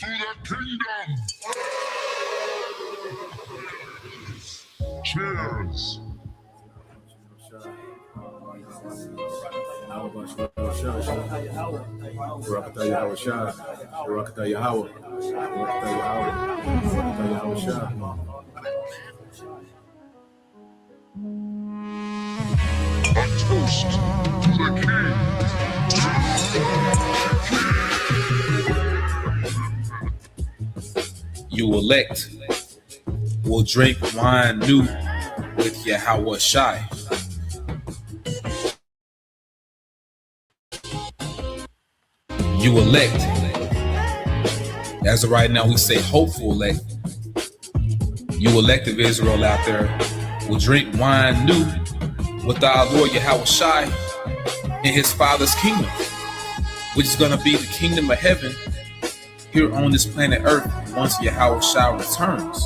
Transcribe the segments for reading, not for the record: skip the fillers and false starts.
to the kingdom. Cheers. A toast to the king. You elect will drink wine new with Yahweh Shai. You elect. As of right now, we say hopeful elect. You elect of Israel out there will drink wine new with our Lord Yahweh Shai in his Father's kingdom, which is going to be the kingdom of heaven here on this planet Earth once Yahweh Shai returns.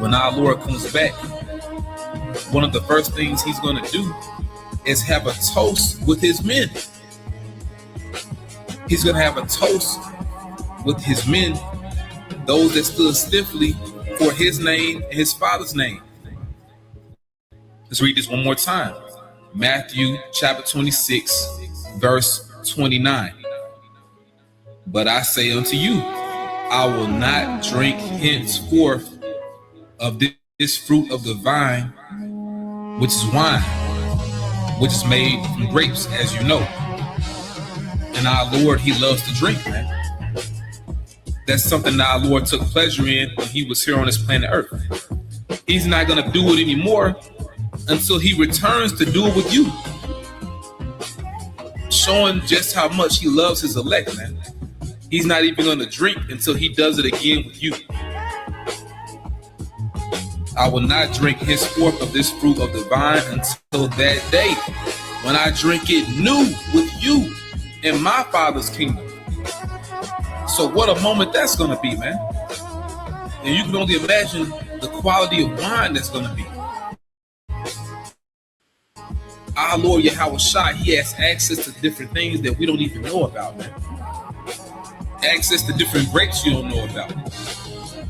When our Lord comes back, one of the first things he's going to do is have a toast with his men. He's going to have a toast with his men, those that stood stiffly for his name and his Father's name. Let's read this one more time. Matthew chapter 26, verse 29. But I say unto you, I will not drink henceforth of this fruit of the vine, which is wine, which is made from grapes, as you know. And our Lord, he loves to drink, man. That's something that our Lord took pleasure in when he was here on this planet Earth. He's not going to do it anymore until he returns to do it with you. Showing just how much he loves his elect, man. He's not even going to drink until he does it again with you. I will not drink henceforth of this fruit of the vine until that day when I drink it new with you in my Father's kingdom. So what a moment that's going to be, man. And you can only imagine the quality of wine that's going to be. Our Lord Yahweh Shai, he has access to different things that we don't even know about, man. Access to different grapes you don't know about.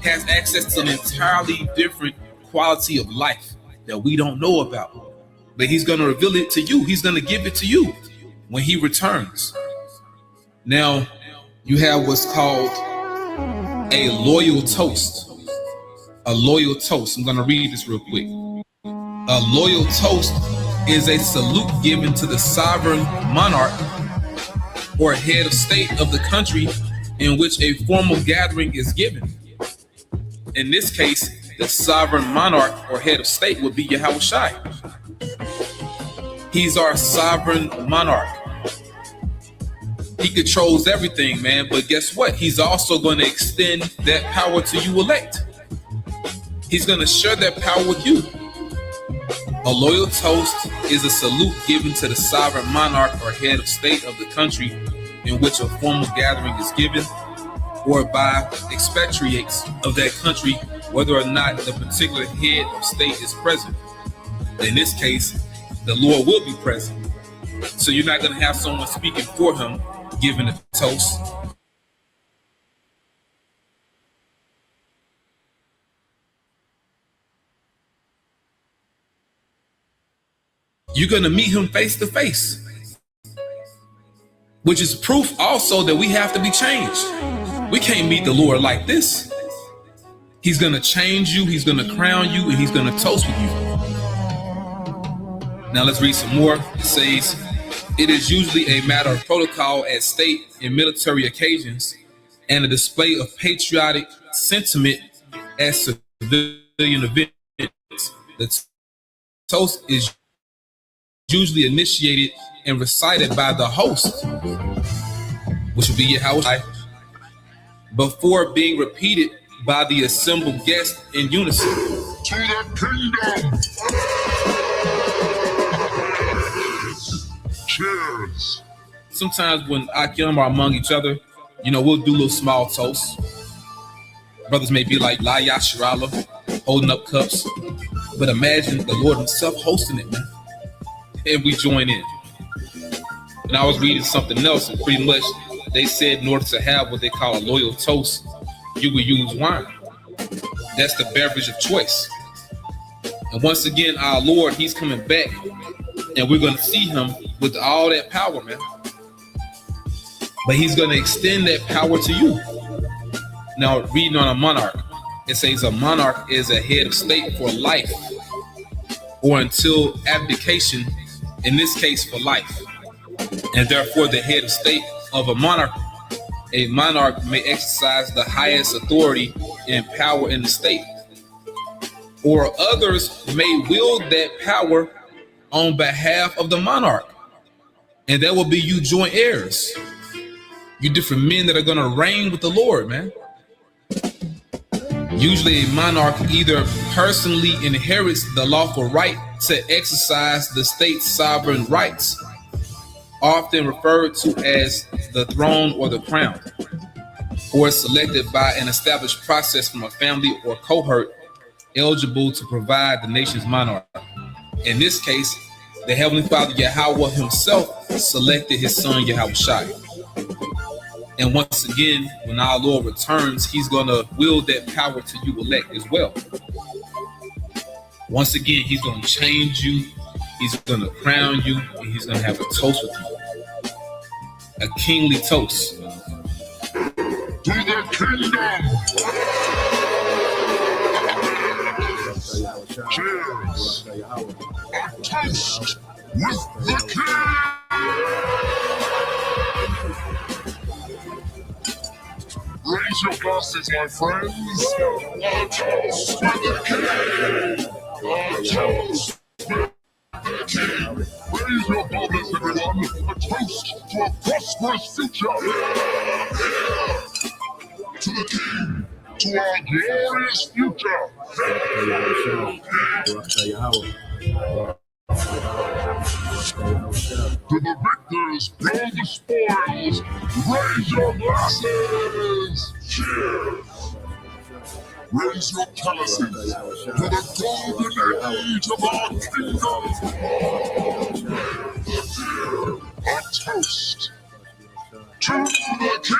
Has access to an entirely different quality of life that we don't know about. But he's going to reveal it to you. He's going to give it to you when he returns. Now, you have what's called a loyal toast. A loyal toast. I'm going to read this real quick. A loyal toast is a salute given to the sovereign monarch or head of state of the country in which a formal gathering is given. In this case, the sovereign monarch or head of state would be Yahweh Shai. He's our sovereign monarch. He controls everything, man. But guess what? He's also going to extend that power to you elect. He's going to share that power with you. A loyal toast is a salute given to the sovereign monarch or head of state of the country in which a formal gathering is given, or by expatriates of that country, whether or not the particular head of state is present. In this case, the Lord will be present. So you're not going to have someone speaking for him giving a toast. You're going to meet him face to face, which is proof also that we have to be changed. We can't meet the Lord like this. He's going to change you. He's going to crown you, and he's going to toast with you. Now let's read some more. It says, it is usually a matter of protocol at state and military occasions and a display of patriotic sentiment at civilian events. The toast is usually initiated and recited by the host, which would be Yahweh, before being repeated by the assembled guests in unison. To the kingdom. Cheers. Sometimes when Akim are among each other, we'll do little small toasts. Brothers may be like La Yashirala, holding up cups. But imagine the Lord himself hosting it, man. And we join in. And I was reading something else, and pretty much they said in order to have what they call a loyal toast, you would use wine. That's the beverage of choice. And once again, our Lord, he's coming back, and we're going to see him with all that power, man. But he's going to extend that power to you. Now, reading on a monarch, it says a monarch is a head of state for life or until abdication, in this case for life. And therefore, the head of state of a monarch may exercise the highest authority and power in the state. Or others may wield that power on behalf of the monarch. And that will be you joint heirs. You different men that are going to reign with the Lord, man. Usually a monarch either personally inherits the lawful right to exercise the state's sovereign rights, often referred to as the throne or the crown, or is selected by an established process from a family or cohort eligible to provide the nation's monarch. In this case, the Heavenly Father Yahweh himself selected his son Yahushua. And once again, when our Lord returns, he's going to wield that power to you elect as well. Once again, he's going to change you. He's going to crown you. And he's going to have a toast with you. A kingly toast. To the kingdom. Cheers. A toast with the king. Raise your glasses, my friends. A toast with the king. A toast with the king. Raise your glasses, everyone. A toast to a prosperous future. To the king. To our glorious future. To the victors, blow the spoils. Raise your glasses. Cheers. Raise your chalices to the golden age of our kingdom. A toast to the king.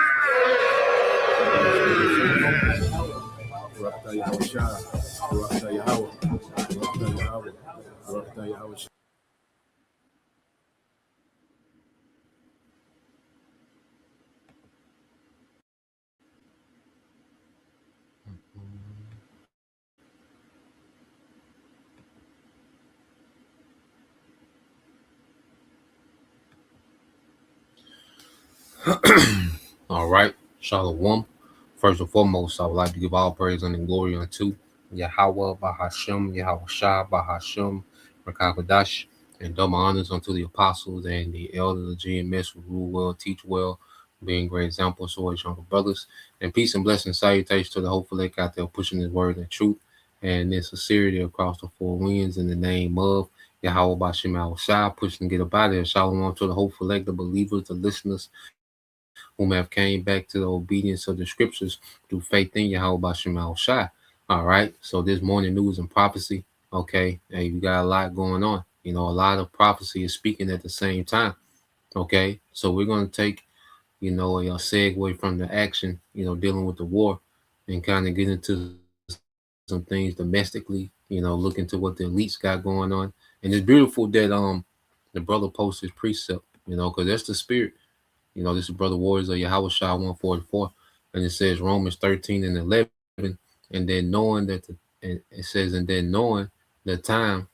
All right, Shalom. First and foremost, I would like to give all praise and glory unto Yahweh, Bahashem, Yahushua, Bahashem, Rakakadash, and double honors unto the apostles and the elders of GMS who rule well, teach well, being great examples to his younger brothers. And peace and blessing salutations to the hopeful lake out there pushing his word and truth and in sincerity across the four winds in the name of Yahweh, Bahashem, Yahushua, pushing to get up out of here. Shalom to the hopeful lake, the believers, the listeners, whom have came back to the obedience of the scriptures through faith in Yahweh Bashem Al-Shai. All right, so this morning news and prophecy, okay, hey, you got a lot going on. You know, a lot of prophecy is speaking at the same time, okay? So we're going to take, you know, a segue from the action, you know, dealing with the war and kind of get into some things domestically, you know, look into what the elites got going on. And it's beautiful that the brother posted precept, you know, because that's the spirit. You know, this is Brother Warriors of Yahushua 144, and it says Romans 13 and 11, and then knowing that and it says, and then knowing the time,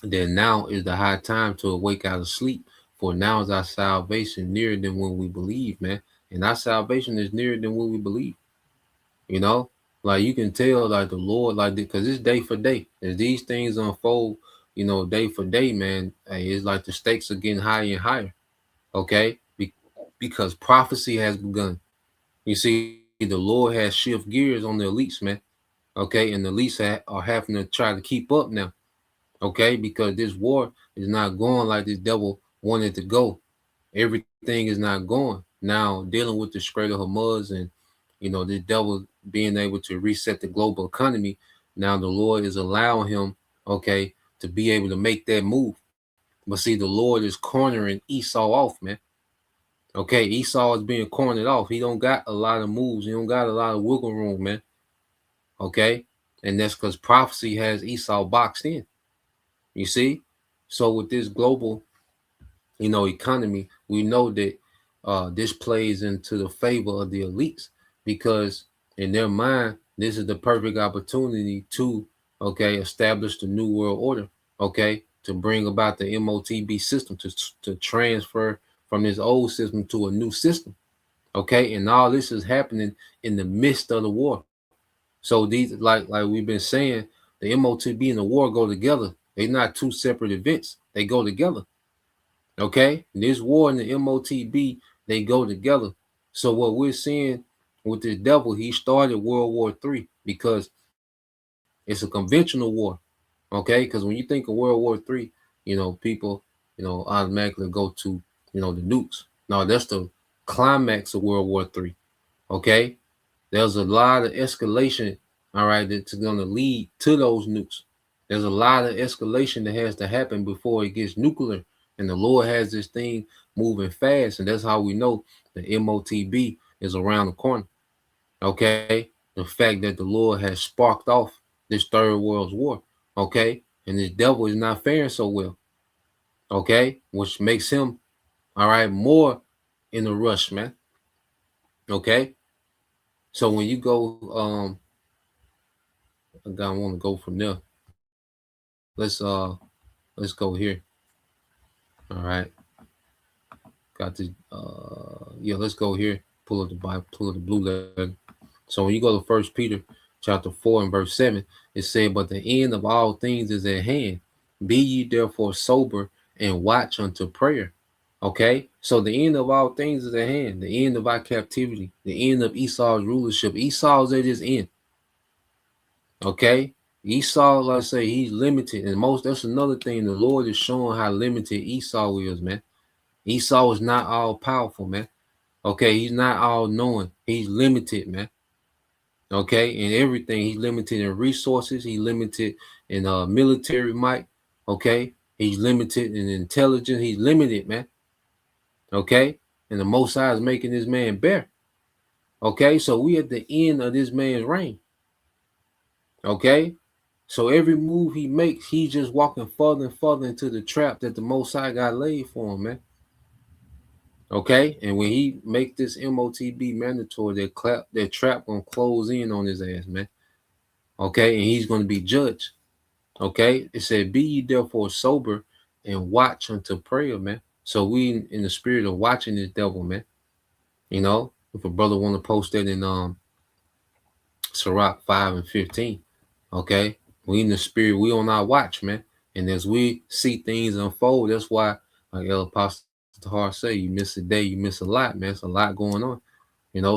that now is the high time to awake out of sleep, for now is our salvation nearer than when we believe, man. And our salvation is nearer than when we believe. You know, like you can tell, like the Lord, like because it's day for day as these things unfold. You know, day for day, man. Hey, it's like the stakes are getting higher and higher. Okay. Because prophecy has begun. You see, the Lord has shift gears on the elites, man. Okay, and the elites are having to try to keep up now. Okay, because this war is not going like this devil wanted to go. Everything is not going. Now, dealing with the Strait of Hormuz and, you know, this devil being able to reset the global economy, now the Lord is allowing him, okay, to be able to make that move. But see, the Lord is cornering Esau off, man. Okay, Esau is being cornered off. He don't got a lot of moves. He don't got a lot of wiggle room, man. Okay, and that's because prophecy has Esau boxed in. You see, so with this global, economy, we know that this plays into the favor of the elites because in their mind, this is the perfect opportunity to, okay, establish the new world order, okay, to bring about the MOTB system to transfer from this old system to a new system, okay, and all this is happening in the midst of the war. So these, like we've been saying, the MOTB and the war go together. They're not two separate events. They go together. Okay, this war and the MOTB, they go together. So what we're seeing with this devil, he started World War III because it's a conventional war. Okay, because when you think of World War III, people, automatically go to, the nukes. No, that's the climax of World War III. Okay, there's a lot of escalation, all right, that's going to lead to those nukes. There's a lot of escalation that has to happen before it gets nuclear. And the Lord has this thing moving fast. And that's how we know the MOTB is around the corner. Okay. The fact that the Lord has sparked off this third world war. Okay. And this devil is not faring so well. Okay. Which makes him, all right, more in a rush, man. Okay. So when you go, I want to go from there. Let's go here. All right. Got the let's go here. Pull up the Bible, pull up the blue letter. So when you go to First Peter chapter 4 and verse 7, it said, "But the end of all things is at hand. Be ye therefore sober and watch unto prayer." Okay, so the end of all things is at hand. The end of our captivity, the end of Esau's rulership. Esau's at his end. Okay, Esau, like I say, he's limited, and that's another thing. The Lord is showing how limited Esau is, man. Esau is not all powerful, man. Okay, he's not all knowing. He's limited, man. Okay, in everything, he's limited in resources. He's limited in military might. Okay, he's limited in intelligence. He's limited, man. Okay, and the Most High is making this man bear. Okay, so we at the end of this man's reign. Okay, so every move he makes, he's just walking further and further into the trap that the Most High got laid for him, man. Okay, and when he make this MOTB mandatory, that trap gonna close in on his ass, man. Okay, and he's gonna be judged. Okay, it said, "Be ye therefore sober and watch unto prayer," man. So we in the spirit of watching this devil, man. If a brother want to post that in Sirach 5 and 15, okay, we in the spirit, we on our watch, man. And as we see things unfold, that's why, like El Apostle Tahar say, you miss a day, you miss a lot, man. It's a lot going on,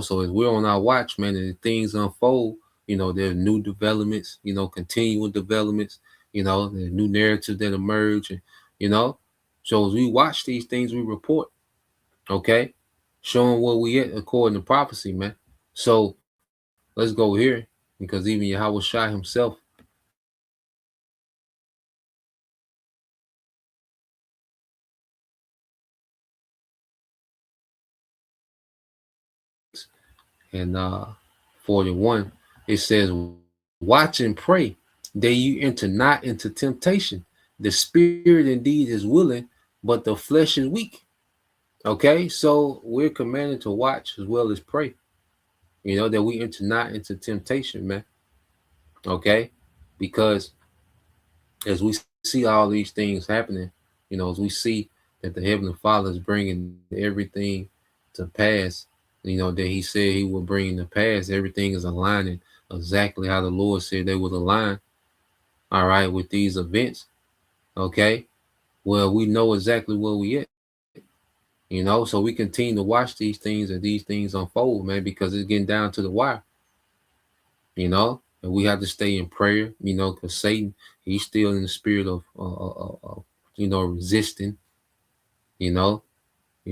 So as we're on our watch, man, and things unfold, there's new developments, continual developments, there's new narratives that emerge, and so as we watch these things, we report, okay, showing where we at according to prophecy, man. So let's go here because even Yahweh Shai himself, and 41, it says, "Watch and pray that you enter not into temptation. The spirit indeed is willing, but the flesh is weak." Okay, so we're commanded to watch as well as pray. That we enter not into temptation, man. Okay, because as we see all these things happening, as we see that the Heavenly Father is bringing everything to pass, that He said He will bring to pass, everything is aligning exactly how the Lord said they would align. All right, with these events. Okay, well, we know exactly where we at. So we continue to watch these things and these things unfold, man, because it's getting down to the wire. And we have to stay in prayer, because Satan, he's still in the spirit of resisting.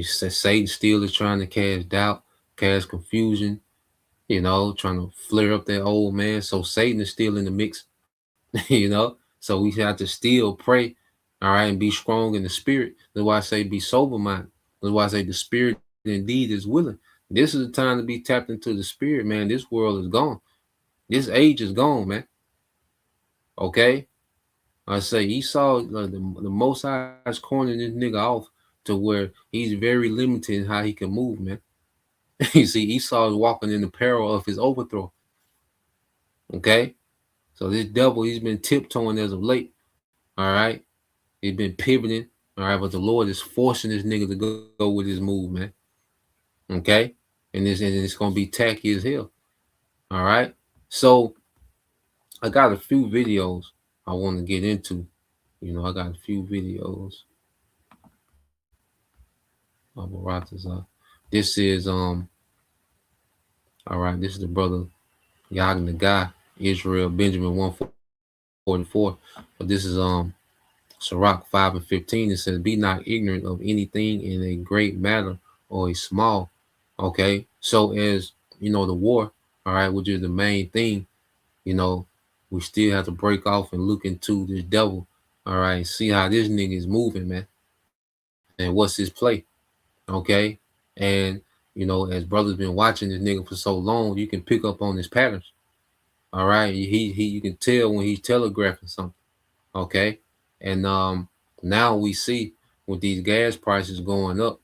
Satan still is trying to cast doubt, cast confusion, trying to flare up that old man. So Satan is still in the mix, So we have to still pray, all right, and be strong in the spirit. That's why I say be sober minded. That's why I say the spirit indeed is willing. This is the time to be tapped into the spirit, man. This world is gone. This age is gone, man. Okay? I say Esau, the Most High is cornering this nigga off to where he's very limited in how he can move, man. You see, Esau is walking in the peril of his overthrow. Okay? So this devil, he's been tiptoeing as of late. All right? He's been pivoting. All right? But the Lord is forcing this nigga to go with his move, man. Okay? And it's going to be tacky as hell. All right? So I got a few videos I want to get into. You know, I got a few videos. This is all right, this is the brother Yag the guy, Israel Benjamin 144. But this is Sirach 5 and 15. It says, be not ignorant of anything in a great matter or a small. Okay. So as you know, the war, all right, which is the main thing, you know, we still have to break off and look into this devil, all right, see how this nigga is moving, man. And what's his play? Okay. And you know, as brothers been watching this nigga for so long, you can pick up on his patterns. All right. You can tell when he's telegraphing something. Okay. And now we see with these gas prices going up,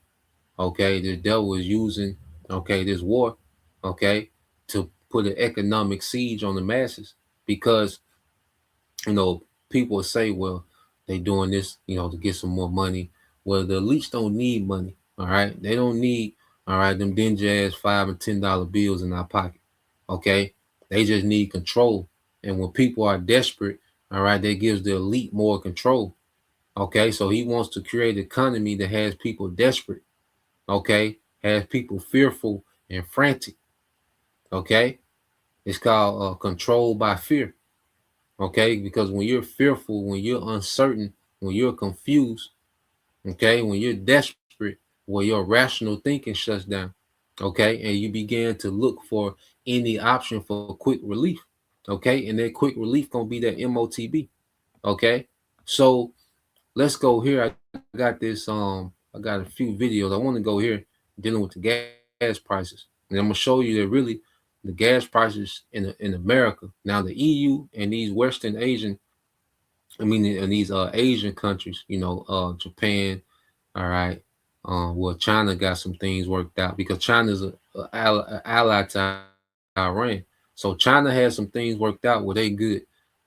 okay, the devil is using, okay, this war, okay, to put an economic siege on the masses because, you know, people say, well, they doing this, you know, to get some more money. Well, the elites don't need money. All right. They don't need, all right, them dingy ass $5 and $10 bills in our pocket. Okay. They just need control. And when people are desperate, all right, that gives the elite more control. Okay. So he wants to create an economy that has people desperate. Okay. Has people fearful and frantic. Okay. It's called control by fear. Okay, because when you're fearful, when you're uncertain, when you're confused, okay, when you're desperate, well, your rational thinking shuts down, okay, and you begin to look for any option for quick relief, okay, and that quick relief gonna be that MOTB, okay. So let's go here. I got this. I got a few videos. I want to go here dealing with the gas prices, and I'm gonna show you that really the gas prices in America now, the EU and these Western Asian, I mean, in these Asian countries, you know, Japan, all right. Well, China got some things worked out because China's an ally to Iran, so China has some things worked out where they good,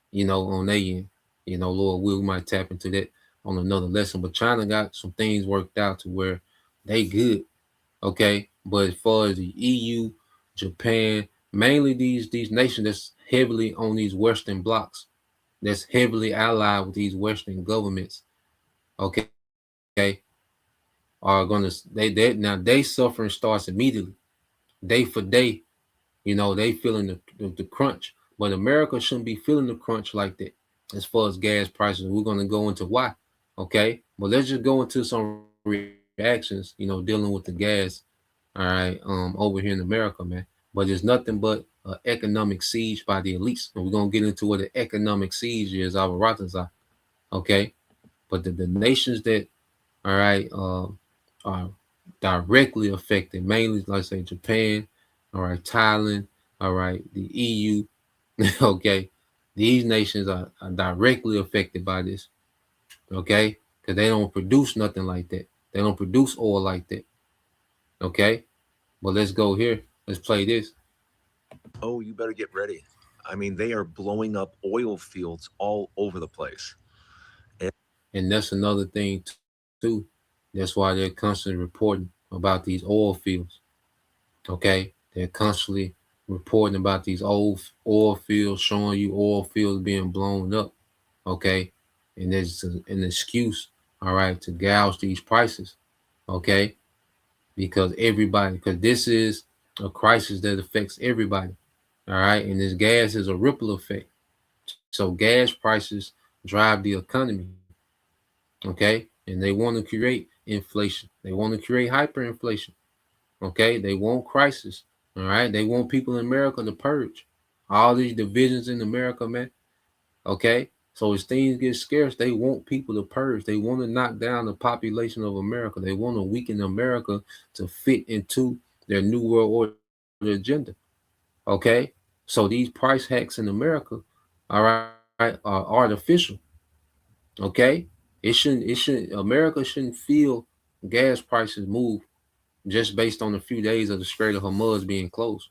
you know, on their end. You know, Lord, we might tap into that on another lesson, but China got some things worked out to where they good, okay. But as far as the EU, Japan, mainly these nations that's heavily on these Western blocks, that's heavily allied with these Western governments, okay, are gonna they now they suffering starts immediately, day for day. You know, they feeling the crunch, but America shouldn't be feeling the crunch like that as far as gas prices. We're gonna go into why, okay, but let's just go into some reactions, you know, dealing with the gas, all right, over here in America, man. But it's nothing but an economic siege by the elites, and we're gonna get into what the economic siege is, our Ratazar, okay. But the nations that, all right, are directly affected, mainly, like I say, Japan, all right, Thailand, all right, the EU, okay, these nations are directly affected by this, okay, because they don't produce nothing like that. They don't produce oil like that, okay. But let's go here. Let's play this. Oh, you better get ready. I mean, they are blowing up oil fields all over the place. And that's another thing too. That's why they're constantly reporting about these oil fields. Okay, they're constantly reporting about these old oil fields, showing you oil fields being blown up. Okay, and there's an excuse, all right, to gouge these prices. Okay, because this is a crisis that affects everybody. All right, and this gas is a ripple effect. So gas prices drive the economy. Okay, and they want to create inflation. They want to create hyperinflation. Okay, they want crisis. All right, they want people in America to purge all these divisions in America, man. Okay, So as things get scarce, they want people to purge. They want to knock down the population of America. They want to weaken America to fit into their new world order agenda. Okay, so these price hacks in America, all right, are artificial. Okay, it shouldn't. America shouldn't feel gas prices move just based on a few days of the Strait of Hormuz being closed.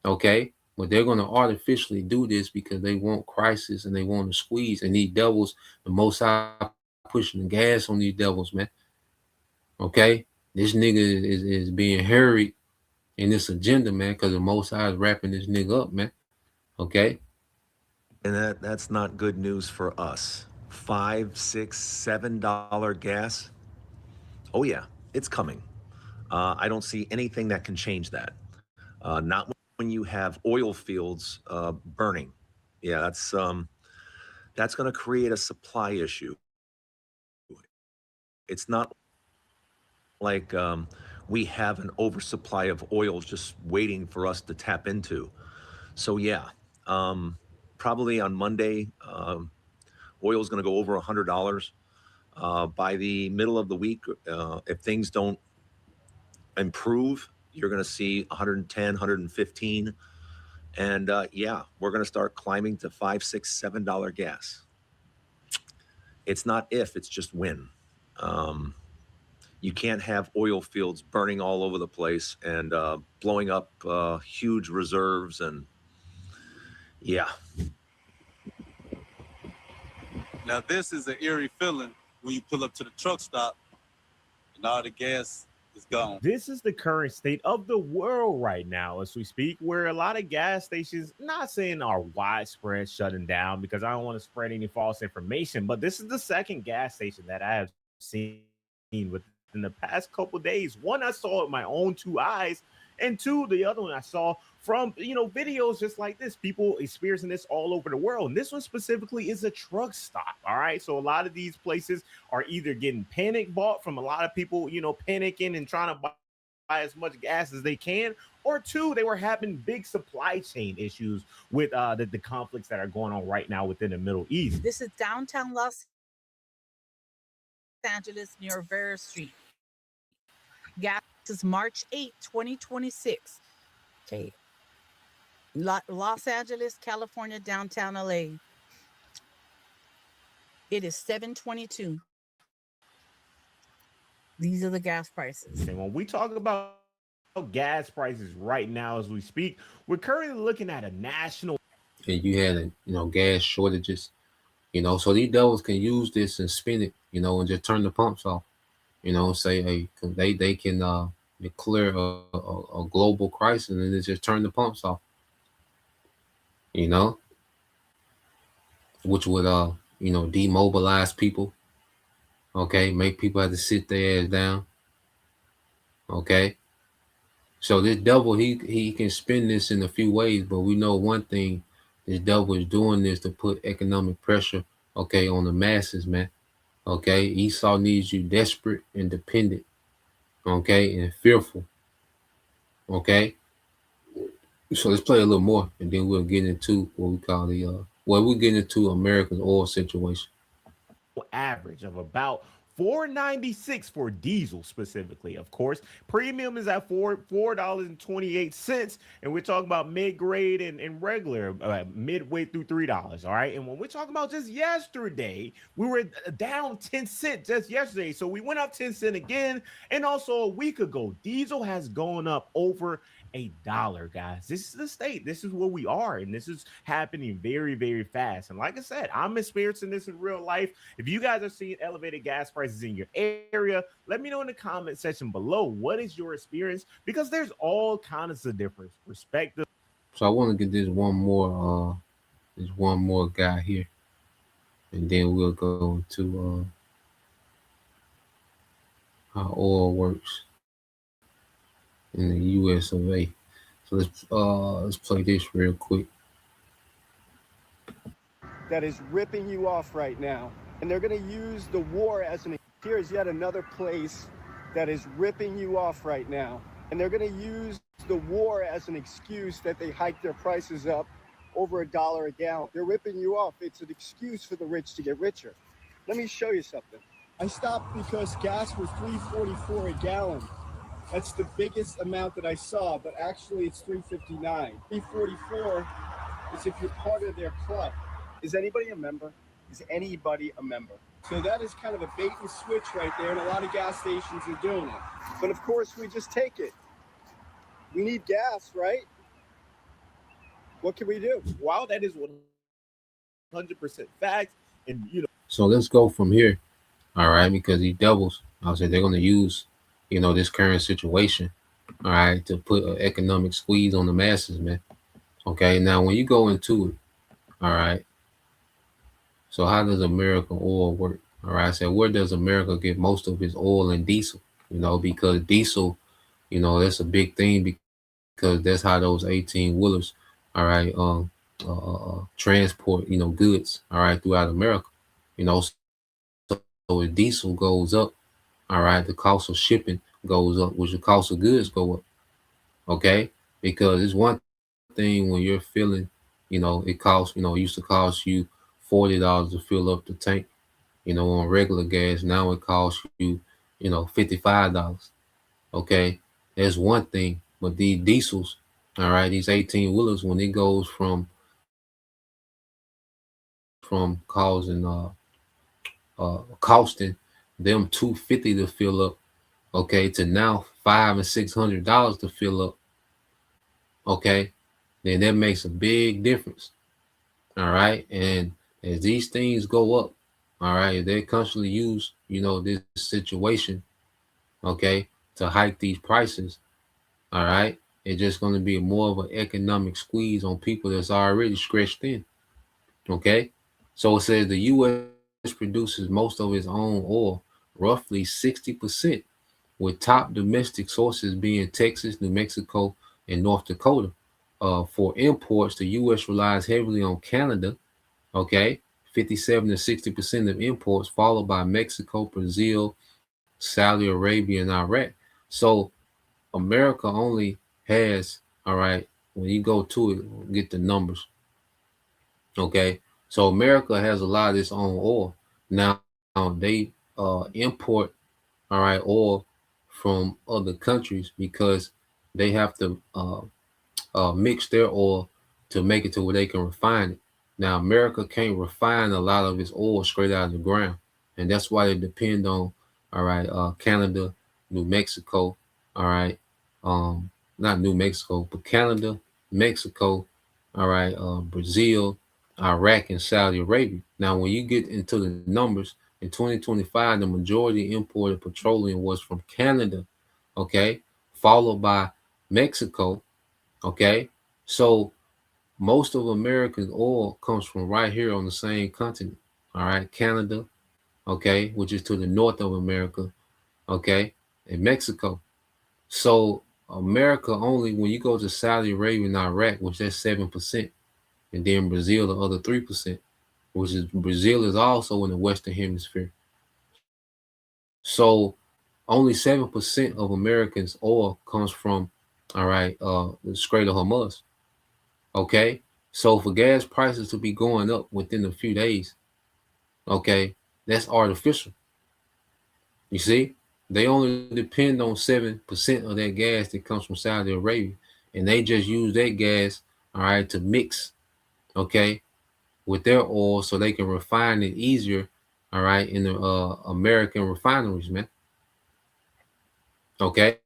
Okay, but they're going to artificially do this because they want crisis and they want to squeeze. And these devils, the Most High pushing the gas on these devils, man. Okay, this nigga is being hurried in this agenda, man, because the Most High is wrapping this nigga up, man. Okay. And that's not good news for us. $5, $6, $7 gas. Oh yeah, it's coming. I don't see anything that can change that. Not when you have oil fields burning. Yeah, that's going to create a supply issue. It's not like we have an oversupply of oil just waiting for us to tap into. So yeah, probably on Monday, oil is going to go over $100. By the middle of the week, if things don't improve, you're going to see 110, 115. And yeah, we're going to start climbing to $5, $6, $7 gas. It's not if, it's just when. You can't have oil fields burning all over the place and blowing up huge reserves. And yeah. Now, this is an eerie feeling when you pull up to the truck stop and all the gas is gone. This is the current state of the world right now as we speak, where a lot of gas stations, not saying are widespread shutting down because I don't want to spread any false information, but this is the second gas station that I have seen within the past couple of days. One, I saw with my own two eyes, and two, the other one I saw from, videos just like this, people experiencing this all over the world. And this one specifically is a truck stop. All right. So a lot of these places are either getting panic bought from a lot of people, panicking and trying to buy as much gas as they can, or two, they were having big supply chain issues with the conflicts that are going on right now within the Middle East. This is downtown Los Angeles near Vera Street. Gas is March 8, 2026. Okay. Los Angeles, California, downtown LA. It is 7:22. These are the gas prices. And when we talk about gas prices right now as we speak, we're currently looking at a national. And you had, gas shortages, so these devils can use this and spin it, and just turn the pumps off, say, hey, they can declare a global crisis and then just turn the pumps off, which would, demobilize people. Okay. Make people have to sit their ass down. Okay. So this devil, he can spin this in a few ways, but we know one thing, this devil is doing this to put economic pressure, okay, on the masses, man. Okay. Esau needs you desperate and dependent, okay, and fearful. Okay. So let's play a little more, and then we'll get into what we call we'll get into American oil situation. Average of about $4.96 for diesel specifically. Of course, premium is at $4.28, and we're talking about mid-grade and regular midway through $3. All right, and when we're talking about just yesterday, we were down 10 cents just yesterday, so we went up 10 cents again. And also a week ago, diesel has gone up over $1, guys. This is the state. This is where we are, and this is happening very, very fast. And like I said, I'm experiencing this in real life. If you guys are seeing elevated gas prices in your area, let me know in the comment section below. What is your experience? Because there's all kinds of different perspectives. So I want to get this one more guy here, and then we'll go to how oil works in the US of A. So let's play this real quick. That is ripping you off right now. And they're going to use the war as an... Here is yet another place that is ripping you off right now. And they're going to use the war as an excuse that they hiked their prices up over $1 a gallon. They're ripping you off. It's an excuse for the rich to get richer. Let me show you something. I stopped because gas was $3.44 a gallon. That's the biggest amount that I saw, but actually it's $3.59. $3.44 is if you're part of their club. Is anybody a member? Is anybody a member? So that is kind of a bait and switch right there, and a lot of gas stations are doing it. But of course, we just take it. We need gas, right? What can we do? Wow, that is 100% fact. And So let's go from here. All right, because these devils, I'll say they're going to use, this current situation, all right, to put an economic squeeze on the masses, man. Okay, now when you go into it, all right, so how does American oil work? All right, I said, where does America get most of its oil and diesel? Because diesel, that's a big thing because that's how those 18 wheelers, all right, transport, goods, all right, throughout America, so if diesel goes up, all right, the cost of shipping goes up, which the cost of goods go up. Okay, because it's one thing when you're filling, it costs, it used to cost you $40 to fill up the tank, on regular gas. Now it costs you, $55. Okay, that's one thing. But these diesels, all right, these 18 wheelers, when it goes from causing costing them $250 to fill up, okay, to now $500 and $600 to fill up, okay, then that makes a big difference. All right, and as these things go up, all right, they constantly use, this situation, okay, to hike these prices. All right, it's just going to be more of an economic squeeze on people that's already stretched in. Okay, so it says the U.S. produces most of its own oil, roughly 60%, with top domestic sources being Texas, New Mexico, and North Dakota. For imports, the U.S. relies heavily on Canada, okay, 57 to 60% of imports, followed by Mexico, Brazil, Saudi Arabia, and Iraq. So America only has, all right, when you go to it, get the numbers, okay? So America has a lot of its own oil. Now they import, all right, oil from other countries because they have to mix their oil to make it to where they can refine it. Now, America can't refine a lot of its oil straight out of the ground, and that's why they depend on, all right, Canada, New Mexico, all right, not New Mexico, but Canada, Mexico, all right, Brazil, Iraq, and Saudi Arabia. Now, when you get into the numbers, in 2025, the majority imported petroleum was from Canada, okay, followed by Mexico, okay. So most of American oil comes from right here on the same continent, all right, Canada, okay, which is to the north of America, okay, and Mexico. So America only, when you go to Saudi Arabia and Iraq, which that's 7%, and then Brazil, the other 3%, which is Brazil is also in the Western Hemisphere. So only 7% of Americans' oil comes from, all right, the Strait of Hormuz. Okay. So for gas prices to be going up within a few days, okay, that's artificial. You see, they only depend on 7% of that gas that comes from Saudi Arabia, and they just use that gas, all right, to mix, okay, with their oil so they can refine it easier, all right, in the American refineries, man. Okay.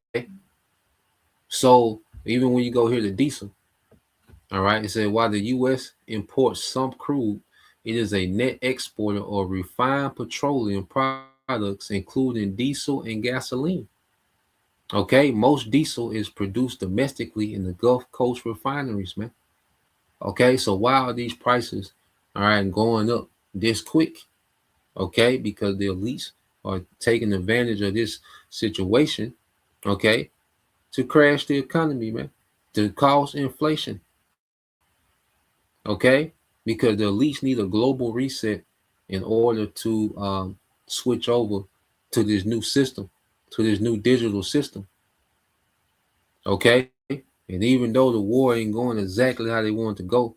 So even when you go here to diesel, all right, it said while the U.S. imports some crude, it is a net exporter of refined petroleum products, including diesel and gasoline. Okay, most diesel is produced domestically in the Gulf Coast refineries, man. Okay, so why are these prices, all right, going up this quick? Okay, because the elites are taking advantage of this situation, okay, to crash the economy, man, to cause inflation. Okay, because the elites need a global reset in order to switch over to this new system, to this new digital system. Okay, and even though the war ain't going exactly how they want it to go,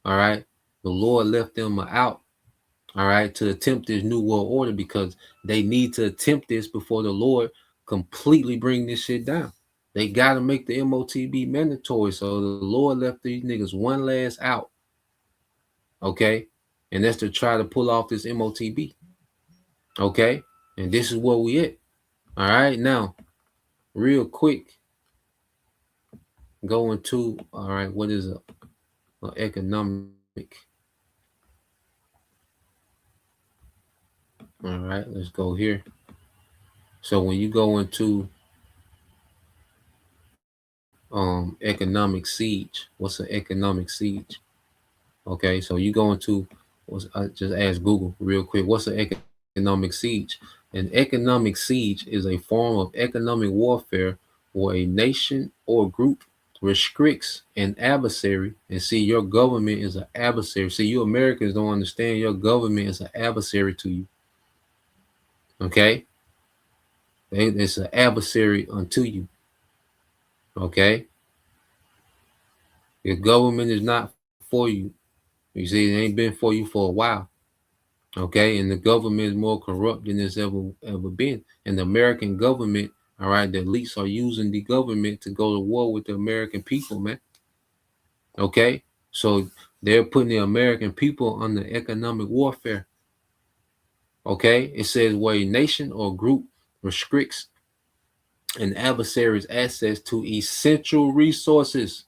All right. The Lord left them out, all right, to attempt this new world order because they need to attempt this before the Lord completely bring this shit down. They got to make the MOTB mandatory. So the Lord left these niggas one last out. Okay. And that's to try to pull off this MOTB. Okay. And this is where we at. All right. Now, real quick, going to, all right, what is a economic? All right. Let's go here. So when you go into economic siege, what's an economic siege? Okay, so you go into, I just ask Google real quick, what's an economic siege? An economic siege is a form of economic warfare where a nation or group restricts an adversary. And see, your government is an adversary. See, you Americans don't understand your government is an adversary to you. Okay, it's an adversary unto you. Okay, your government is not for you. You see, it ain't been for you for a while. Okay, and the government is more corrupt than it's ever been. And the American government, all right, the elites are using the government to go to war with the American people, man. Okay, so they're putting the American people under economic warfare. Okay, it says where a nation or group restricts an adversary's access to essential resources.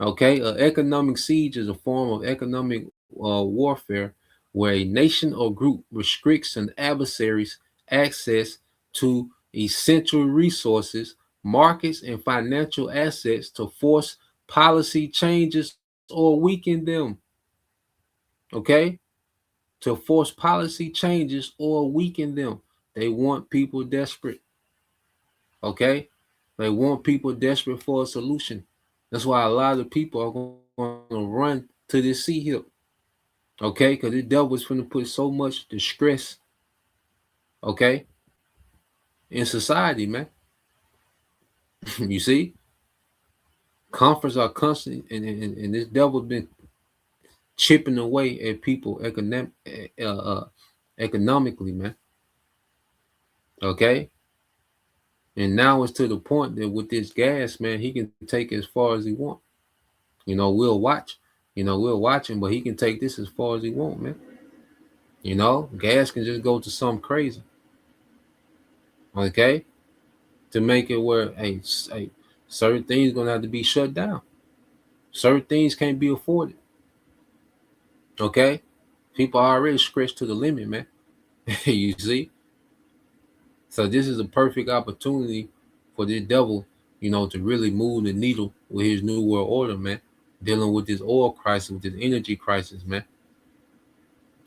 Okay, an economic siege is a form of economic warfare where a nation or group restricts an adversary's access to essential resources, markets, and financial assets to force policy changes or weaken them. Okay, to force policy changes or weaken them. They want people desperate. Okay, they want people desperate for a solution. That's why a lot of people are going to run to this sea hip. Okay, because the devil is going to put so much distress, okay, in society, man. You see, conferences are constant, and this devil's been chipping away at people economically, man. Okay, and now it's to the point that with this gas, man, he can take it as far as he wants. You know, we'll watch. You know, we'll watch him, but he can take this as far as he wants, man. You know, gas can just go to something crazy. Okay, to make it where certain things gonna have to be shut down. Certain things can't be afforded. Okay, people are already stretched to the limit, man. You see, so this is a perfect opportunity for this devil, you know, to really move the needle with his new world order, man. Dealing with this oil crisis, with this energy crisis, man.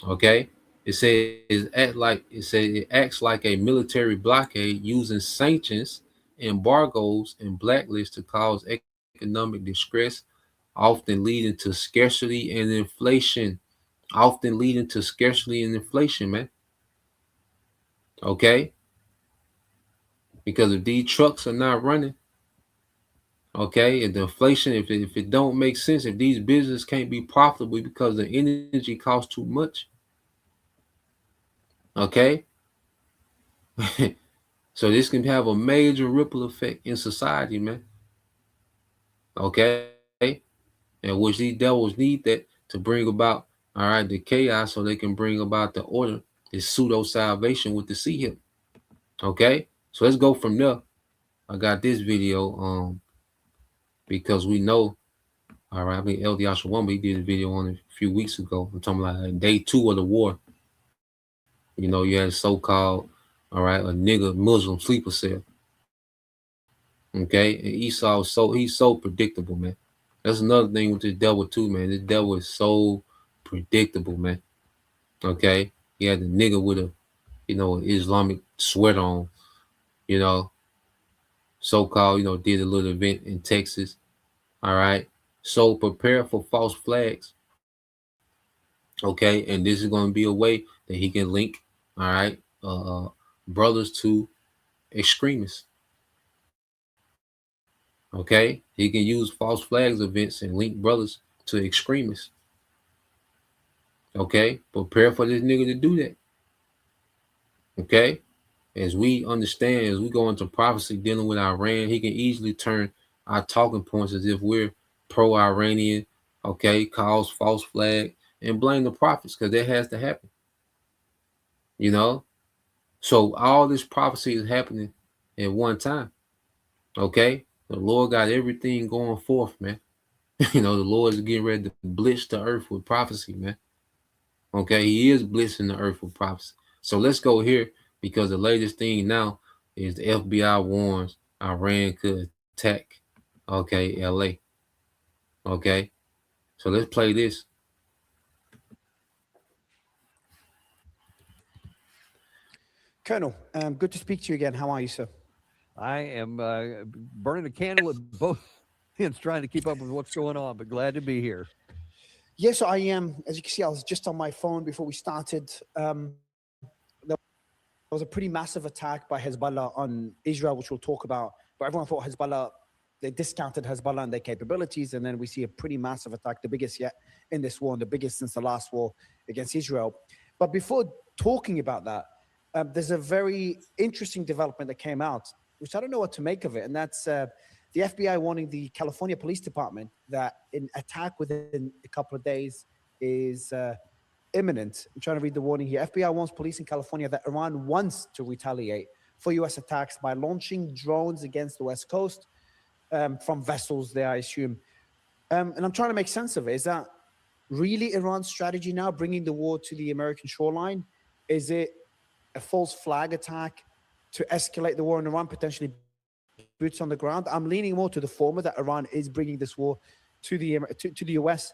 Okay, it says it acts like a military blockade using sanctions, embargoes, and blacklists to cause economic distress, often leading to scarcity and inflation. Man. Okay, because if these trucks are not running, okay, and the inflation, if it don't make sense, if these businesses can't be profitable because the energy costs too much, okay. So this can have a major ripple effect in society, man. Okay, and which these devils need that to bring about, all right, the chaos, so they can bring about the order, this pseudo salvation with the sea hip. Okay, so let's go from there. I got this video because we know, all right, I mean, El Diashawamba, he did a video on it a few weeks ago. I'm talking about day 2 of the war. You know, you had so-called, all right, a nigga Muslim sleeper cell. Okay, and Esau, he's so predictable, man. That's another thing with this devil too, man. This devil is so predictable, man. Okay, he had the nigga with a, you know, an Islamic sweater on, you know, so-called, you know, did a little event in Texas. All right, so prepare for false flags. Okay, and this is going to be a way that he can link, all right, brothers to extremists. Okay, he can use false flags events and link brothers to extremists. Okay? Prepare for this nigga to do that. Okay? As we understand, as we go into prophecy dealing with Iran, he can easily turn our talking points as if we're pro-Iranian, okay, cause false flag, and blame the prophets, because that has to happen. You know? So all this prophecy is happening at one time. Okay? The Lord got everything going forth, man. You know, the Lord is getting ready to blitz the earth with prophecy, man. Okay, he is blitzing the earth with prophecy. So let's go here, because the latest thing now is the FBI warns Iran could attack, okay, LA. Okay, so let's play this. Colonel, good to speak to you again. How are you, sir? I am burning a candle at both ends, trying to keep up with what's going on, but glad to be here. Yes, I am. As you can see, I was just on my phone before we started. There was a pretty massive attack by Hezbollah on Israel, which we'll talk about. But everyone thought Hezbollah, they discounted Hezbollah and their capabilities. And then we see a pretty massive attack, the biggest yet in this war, and the biggest since the last war against Israel. But before talking about that, there's a very interesting development that came out, which I don't know what to make of it. And that's the FBI warning the California Police Department that an attack within a couple of days is imminent. I'm trying to read the warning here. FBI warns police in California that Iran wants to retaliate for U.S. attacks by launching drones against the West Coast from vessels there, I assume. And I'm trying to make sense of it. Is that really Iran's strategy now, bringing the war to the American shoreline? Is it a false flag attack to escalate the war in Iran, potentially boots on the ground? I'm leaning more to the former, that Iran is bringing this war to the U.S.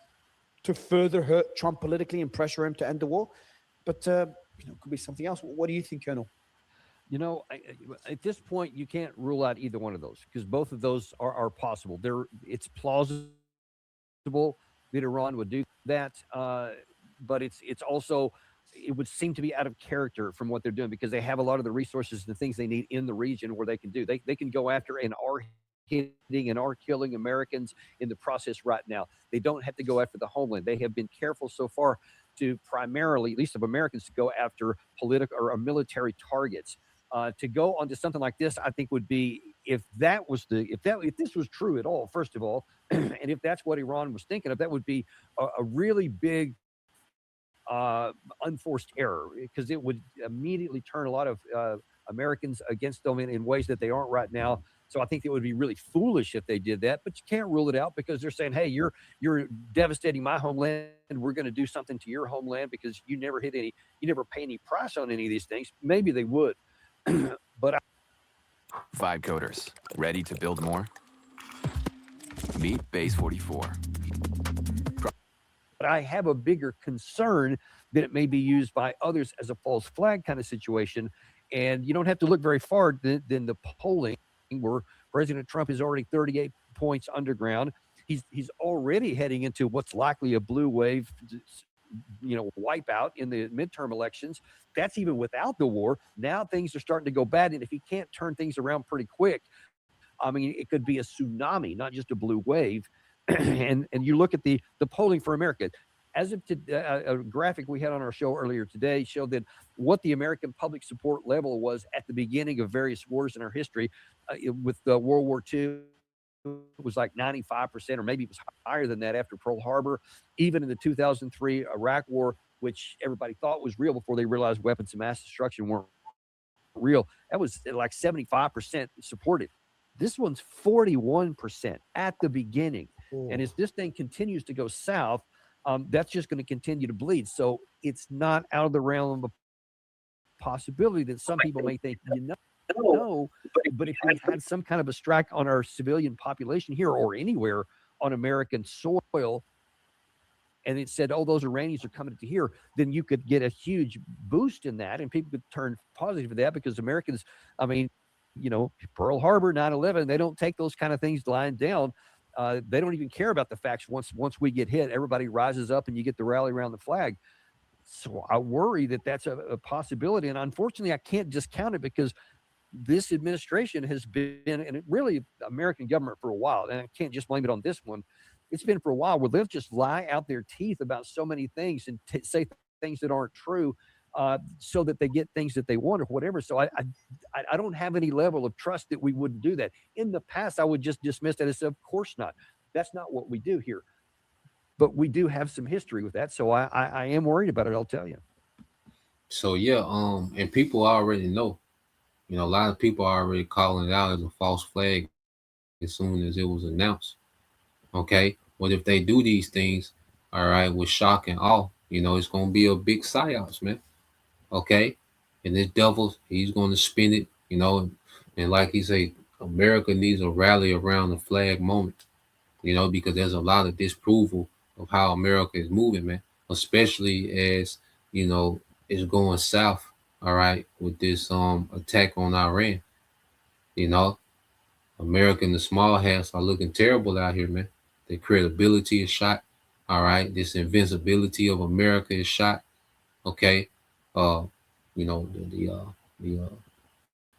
to further hurt Trump politically and pressure him to end the war. But it could be something else. What do you think, Colonel? You know, at this point, you can't rule out either one of those, because both of those are possible. It's plausible that Iran would do that, but it's also, it would seem to be out of character from what they're doing, because they have a lot of the resources and the things they need in the region where they can do. They can go after and are hitting and are killing Americans in the process right now. They don't have to go after the homeland. They have been careful so far to primarily, at least of Americans, to go after political or military targets. To go onto something like this, I think would be, if this was true at all, first of all, and if that's what Iran was thinking of, that would be a really big unforced error, because it would immediately turn a lot of Americans against them in ways that they aren't right now. So I think it would be really foolish if they did that, but you can't rule it out, because they're saying, hey, you're devastating my homeland, and we're going to do something to your homeland because you never pay any price on any of these things. Maybe they would. But Vibe coders, ready to build more? Meet Base 44. But I have a bigger concern that it may be used by others as a false flag kind of situation. And you don't have to look very far than the polling, where President Trump is already 38 points underground. He's already heading into what's likely a blue wave, wipeout in the midterm elections. That's even without the war. Now things are starting to go bad. And if he can't turn things around pretty quick, I mean, it could be a tsunami, not just a blue wave. and you look at the polling for America. As of a graphic we had on our show earlier today showed that what the American public support level was at the beginning of various wars in our history. With World War II, it was like 95%, or maybe it was higher than that after Pearl Harbor. Even in the 2003 Iraq War, which everybody thought was real before they realized weapons of mass destruction weren't real, that was like 75% supported. This one's 41% at the beginning. Ooh. And as this thing continues to go south, that's just going to continue to bleed. So it's not out of the realm of possibility that some people may think, no, but if we had some kind of a strike on our civilian population here or anywhere on American soil, and it said, oh, those Iranians are coming to here, then you could get a huge boost in that, and people could turn positive to that, because Americans, I mean, Pearl Harbor, 9/11, they don't take those kind of things lying down. They don't even care about the facts. Once we get hit, everybody rises up and you get the rally around the flag. So I worry that that's a possibility. And unfortunately, I can't discount it, because this administration has been, and really American government for a while, and I can't just blame it on this one, It's been for a while where they'll just lie out their teeth about so many things and say things that aren't true, so that they get things that they want or whatever. So I don't have any level of trust that we wouldn't do that. In the past, I would just dismiss that as, of course not. That's not what we do here. But we do have some history with that, so I am worried about it. I'll tell you. So yeah, and people already know. You know, a lot of people are already calling it out as a false flag as soon as it was announced. Okay, but if they do these things, all right, with shock and awe, you know, it's gonna be a big psyops, man. Okay, and this devil, he's gonna spin it, you know, and like he say, America needs a rally around the flag moment, you know, because there's a lot of disapproval of how America is moving, man, especially as you know it's going south. All right, with this attack on Iran, you know, America and the small hats are looking terrible out here, man. Their credibility is shot. All right, this invincibility of America is shot. Okay, uh, you know the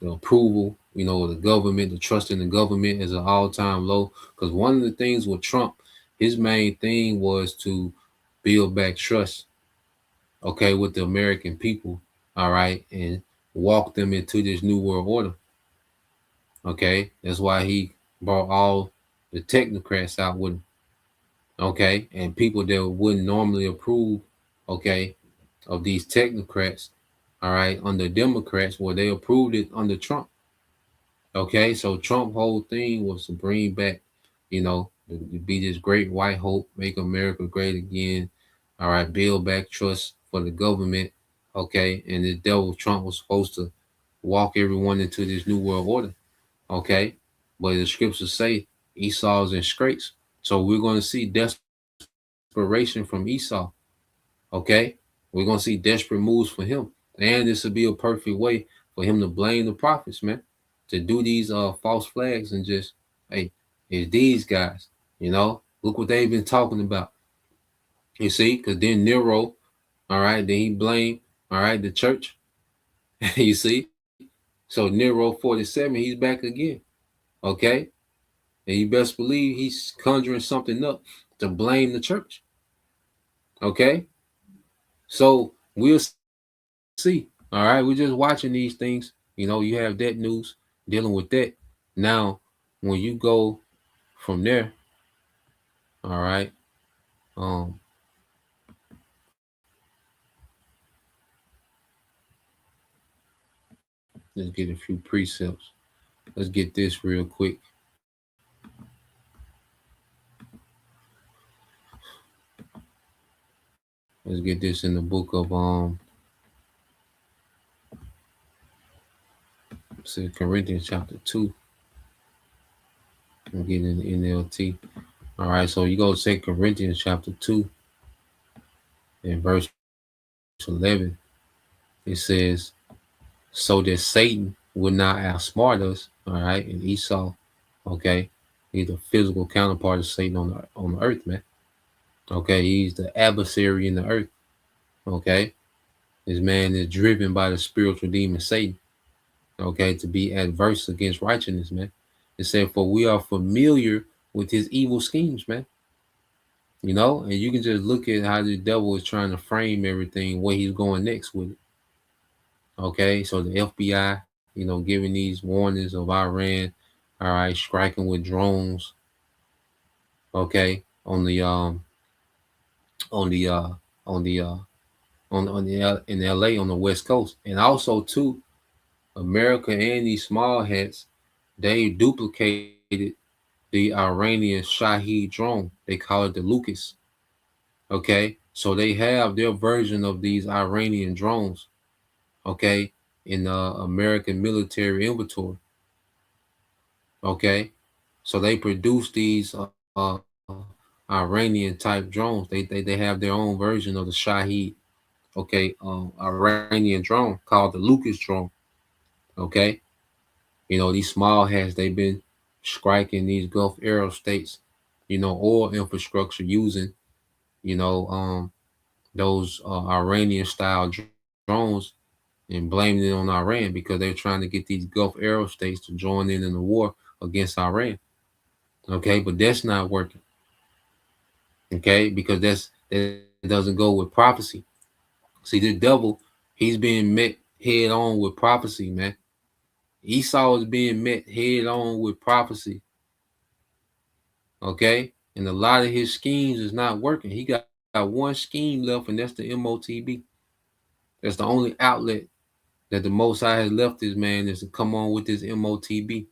approval, you know, of the government, the trust in the government is an all-time low. Because one of the things with Trump, his main thing was to build back trust, okay, with the American people, all right, and walk them into this new world order. Okay, that's why he brought all the technocrats out with him. Okay, and people that wouldn't normally approve, okay, of these technocrats, all right, under Democrats, well, they approved it under Trump. Okay, so Trump whole thing was to bring back, you know, to be this great white hope, make America great again. All right, build back trust for the government. Okay, and the devil Trump was supposed to walk everyone into this new world order. Okay, but the scriptures say Esau's in scrapes, so we're going to see desperation from Esau. Okay, we're going to see desperate moves for him, and this will be a perfect way for him to blame the prophets, man, to do these false flags and just, hey, it's these guys, you know, look what they've been talking about. You see, because then Nero, all right, then he blamed, all right, the church. You see, so Nero 47, he's back again. Okay, and you best believe he's conjuring something up to blame the church. Okay, so we'll see. All right, we're just watching these things. You know, you have that news dealing with that. Now, when you go from there, all right, let's get a few precepts. Let's get this real quick. Let's get this in the book of 2 Corinthians chapter 2. I'm getting in the NLT. All right, so you go to 2 Corinthians chapter 2 and verse 11. It says, so that Satan would not outsmart us, all right, and Esau, okay, he's the physical counterpart of Satan on the earth, man. Okay, he's the adversary in the earth. Okay, this man is driven by the spiritual demon Satan, okay, to be adverse against righteousness, man. It said, for we are familiar with his evil schemes, man. You know, and you can just look at how the devil is trying to frame everything, where he's going next with it. Okay, so the FBI, you know, giving these warnings of Iran, all right, striking with drones, okay, in LA on the West Coast, and also too, America and these small hats, they duplicated the Iranian Shahed drone. They call it the Lucas. Okay, so they have their version of these Iranian drones, okay, in the American military inventory. Okay, so they produce these Iranian type drones. They have their own version of the Shahed, okay, Iranian drone called the Lucas drone. Okay, you know, these small hats, they've been striking these Gulf Arab states, you know, oil infrastructure using, you know, those Iranian style drones, and blaming it on Iran because they're trying to get these Gulf Arab states to join in the war against Iran. Okay, but that's not working. Okay, because that doesn't go with prophecy. See, the devil, he's being met head on with prophecy, man. Esau is being met head on with prophecy. Okay, and a lot of his schemes is not working. He got one scheme left, and that's the MOTB. That's the only outlet that the Most High has left this man, is to come on with this MOTB.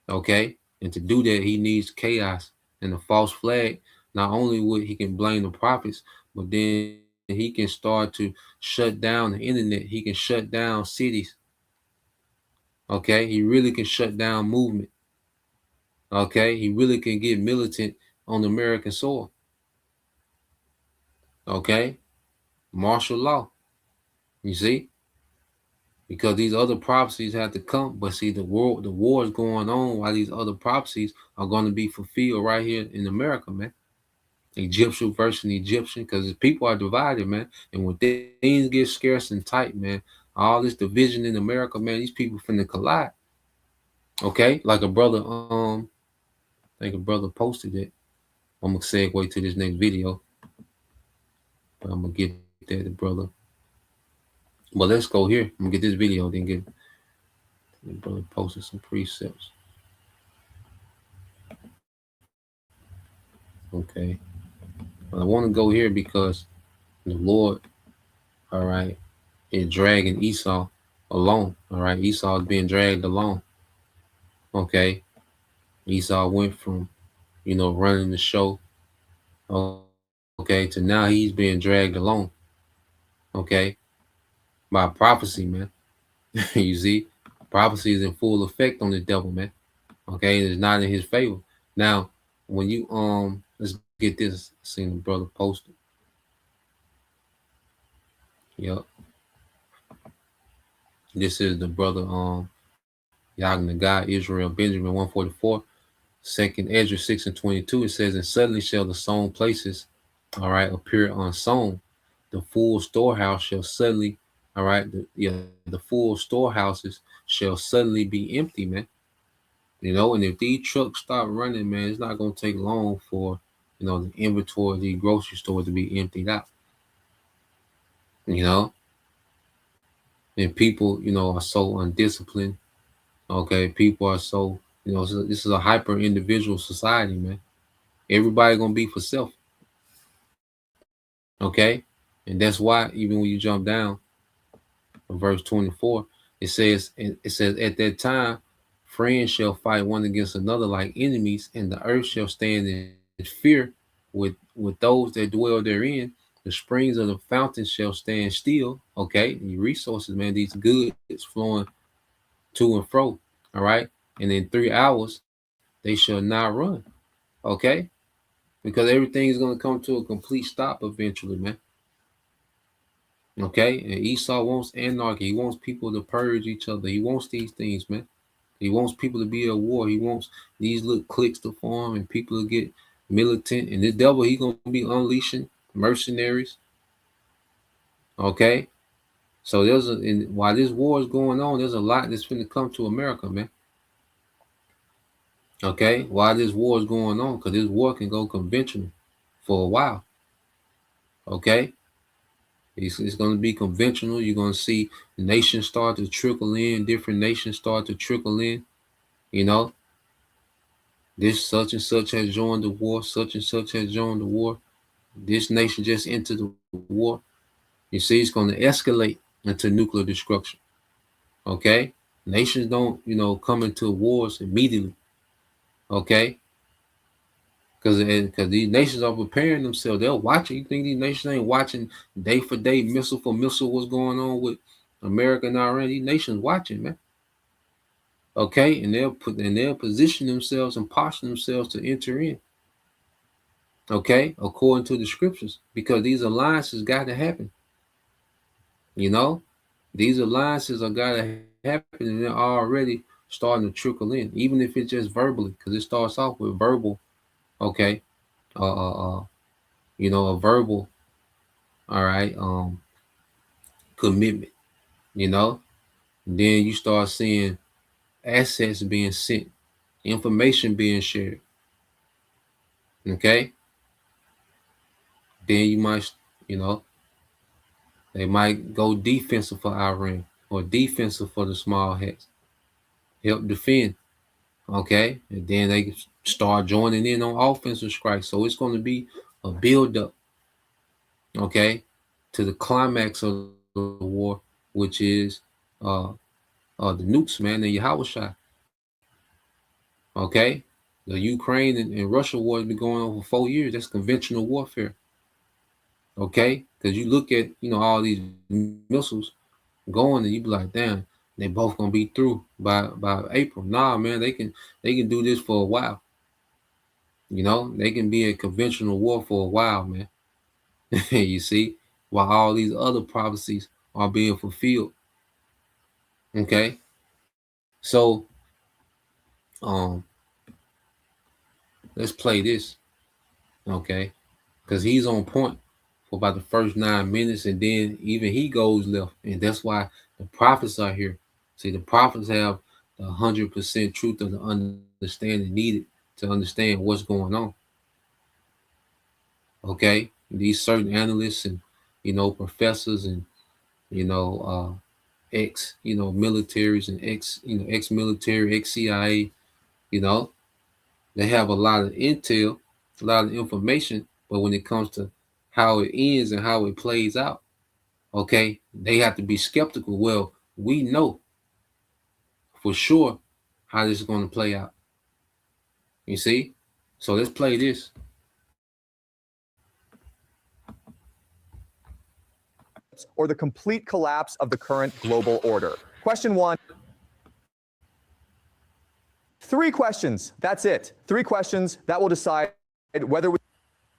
Okay, and to do that, he needs chaos and a false flag. Not only would he can blame the prophets, but then he can start to shut down the internet. He can shut down cities. Okay, he really can shut down movement. Okay, he really can get militant on American soil. Okay, martial law. You see, because these other prophecies have to come, but see, the war is going on while these other prophecies are going to be fulfilled right here in America, man. Egyptian versus Egyptian, because people are divided, man. And when things get scarce and tight, man, all this division in America, man, these people finna collide. Okay, like a brother, I think a brother posted it. I'm gonna segue to this next video, but I'm gonna get that, the brother. But let's go here. I'm gonna get this video, then get the brother posted some precepts. Okay, but I want to go here because the Lord, all right, is dragging Esau along. All right, Esau is being dragged along. Okay, Esau went from, running the show, okay, to now he's being dragged along. Okay, by prophecy, man. You see, prophecy is in full effect on the devil, man. Okay, it's not in his favor. Now, when you let's get this. Seen the brother posted. Yep. This is the brother Yagnagai Israel Benjamin 144. Second Ezra 6 and 22. It says, and suddenly shall the sown places, all right, appear unsown. The full storehouse shall suddenly, all right, the full storehouses shall suddenly be empty, man. And if these trucks stop running, man, it's not gonna take long for the inventory of these grocery stores to be emptied out. And people, are so undisciplined. Okay, people are so, this is a hyper individual society, man. Everybody gonna be for self. Okay, and that's why even when you jump down verse 24, it says at that time, friends shall fight one against another like enemies, and the earth shall stand in fear with those that dwell therein. The springs of the fountains shall stand still. Okay, and your resources, man, these goods flowing to and fro. All right, and in 3 hours they shall not run. Okay, because everything is going to come to a complete stop eventually, man. Okay, and Esau wants anarchy. He wants people to purge each other. He wants these things, man. He wants people to be at war. He wants these little cliques to form and people to get militant. And the devil, he's going to be unleashing mercenaries. Okay, so while this war is going on, there's a lot that's going to come to America, man. Okay, while this war is going on, because this war can go conventional for a while. Okay, it's going to be conventional. You're going to see nations start to trickle in, different nations start to trickle in. This such and such has joined the war, such and such has joined the war. This nation just entered the war. You see, it's going to escalate into nuclear destruction. Okay, nations don't, come into wars immediately. Okay, because these nations are preparing themselves. They're watching. You think these nations ain't watching day for day, missile for missile, what's going on with America and Iran? These nations watching, man. Okay, and they'll position themselves and posture themselves to enter in. Okay, according to the scriptures, because these alliances got to happen. These alliances are got to happen, and they're already starting to trickle in, even if it's just verbally, because it starts off with verbal. Okay, a verbal, all right, commitment. Then you start seeing assets being sent, information being shared. Okay, then you might, you know, they might go defensive for Iran or defensive for the small hats, help defend. Okay, and then they start joining in on offensive strikes. So it's going to be a build up, okay, to the climax of the war, which is the nukes, man, and Yahushua. Okay, the Ukraine and Russia war has been going on for 4 years. That's conventional warfare. Okay, because you look at all these missiles going, and you be like, damn, they both gonna be through by April. Nah, man, they can do this for a while. They can be in conventional war for a while, man. You see, while all these other prophecies are being fulfilled. Okay, so let's play this, okay, because he's on point for about the first 9 minutes, and then even he goes left, and that's why the prophets are here. See, the prophets have the 100% truth of the understanding needed to understand what's going on. Okay, these certain analysts and professors and ex militaries and ex-military, ex-CIA, they have a lot of intel, a lot of information, but when it comes to how it ends and how it plays out, okay, they have to be skeptical. Well, we know for sure how this is going to play out. You see? So let's play this. Or the complete collapse of the current global order. Question 1. 3 questions. That's it. 3 questions that will decide whether we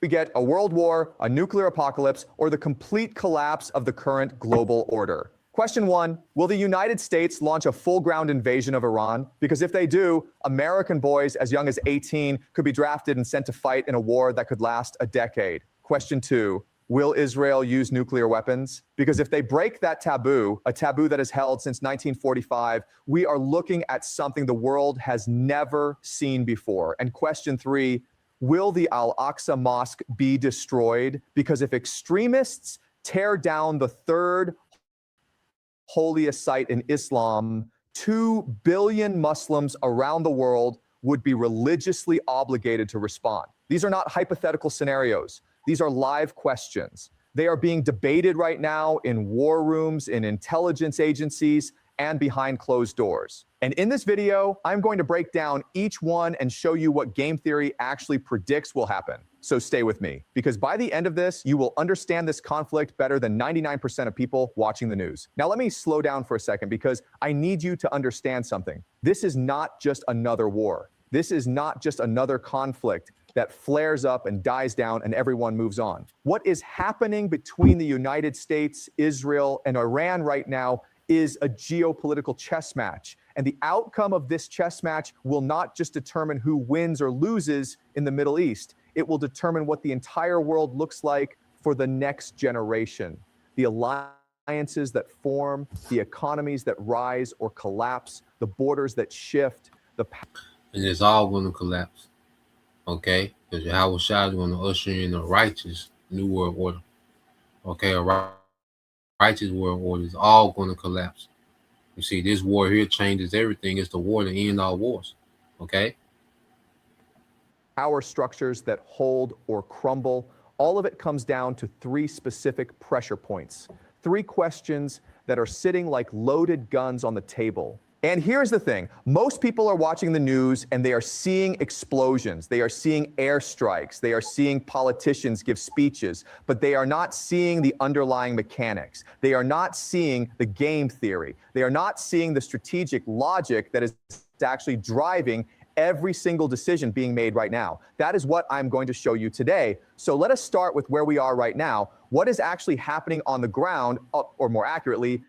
get a world war, a nuclear apocalypse, or the complete collapse of the current global order. Question 1, will the United States launch a full-ground invasion of Iran? Because if they do, American boys as young as 18 could be drafted and sent to fight in a war that could last a decade. Question 2, will Israel use nuclear weapons? Because if they break that taboo, a taboo that is held since 1945, we are looking at something the world has never seen before. And question 3, will the Al-Aqsa Mosque be destroyed? Because if extremists tear down the third holiest site in Islam, 2 billion Muslims around the world would be religiously obligated to respond. These are not hypothetical scenarios. These are live questions. They are being debated right now in war rooms, in intelligence agencies, and behind closed doors. And in this video, I'm going to break down each one and show you what game theory actually predicts will happen. So stay with me, because by the end of this, you will understand this conflict better than 99% of people watching the news. Now, let me slow down for a second, because I need you to understand something. This is not just another war. This is not just another conflict that flares up and dies down and everyone moves on. What is happening between the United States, Israel, and Iran right now is a geopolitical chess match. And the outcome of this chess match will not just determine who wins or loses in the Middle East. It will determine what the entire world looks like for the next generation. The alliances that form, the economies that rise or collapse, the borders that shift, and it's all going to collapse. Okay? Because Yahushua is going to usher in a righteous new world order. Okay? A righteous world order is all going to collapse. You see, this war here changes everything. It's the war to end all wars. Okay? Power structures that hold or crumble, all of it comes down to 3 specific pressure points. 3 questions that are sitting like loaded guns on the table. And here's the thing. Most people are watching the news and they are seeing explosions. They are seeing airstrikes. They are seeing politicians give speeches, but they are not seeing the underlying mechanics. They are not seeing the game theory. They are not seeing the strategic logic that is actually driving every single decision being made right now. That is what I'm going to show you today. So let us start with where we are right now. What is actually happening on the ground, or more accurately,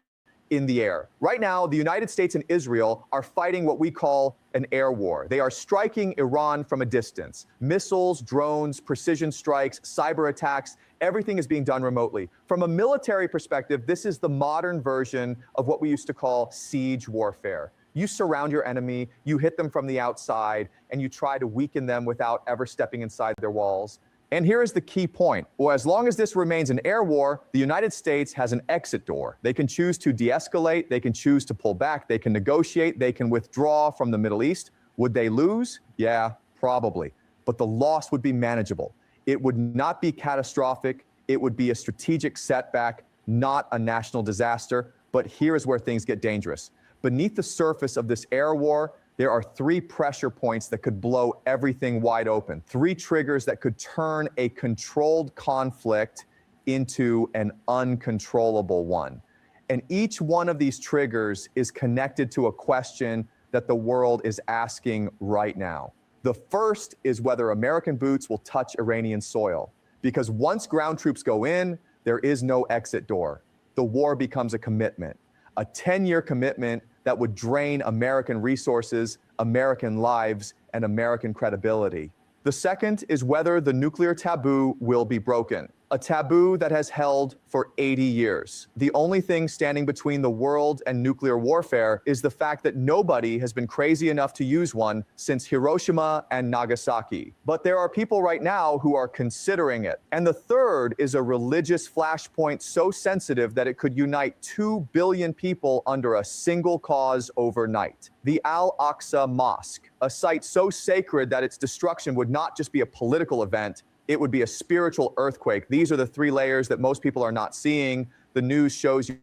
in the air? Right now, the United States and Israel are fighting what we call an air war. They are striking Iran from a distance. Missiles, drones, precision strikes, cyber attacks, everything is being done remotely. From a military perspective, this is the modern version of what we used to call siege warfare. You surround your enemy, you hit them from the outside, and you try to weaken them without ever stepping inside their walls. And here is the key point. Well, as long as this remains an air war, the United States has an exit door. They can choose to de-escalate, they can choose to pull back, they can negotiate, they can withdraw from the Middle East. Would they lose? Yeah, probably. But the loss would be manageable. It would not be catastrophic. It would be a strategic setback, not a national disaster. But here is where things get dangerous. Beneath the surface of this air war, there are 3 pressure points that could blow everything wide open. 3 triggers that could turn a controlled conflict into an uncontrollable one. And each one of these triggers is connected to a question that the world is asking right now. The first is whether American boots will touch Iranian soil. Because once ground troops go in, there is no exit door. The war becomes a commitment, a 10-year commitment that would drain American resources, American lives, and American credibility. The second is whether the nuclear taboo will be broken, a taboo that has held for 80 years. The only thing standing between the world and nuclear warfare is the fact that nobody has been crazy enough to use one since Hiroshima and Nagasaki. But there are people right now who are considering it. And the third is a religious flashpoint so sensitive that it could unite 2 billion people under a single cause overnight. The Al-Aqsa Mosque, a site so sacred that its destruction would not just be a political event, it would be a spiritual earthquake. These are the 3 layers that most people are not seeing. The news shows you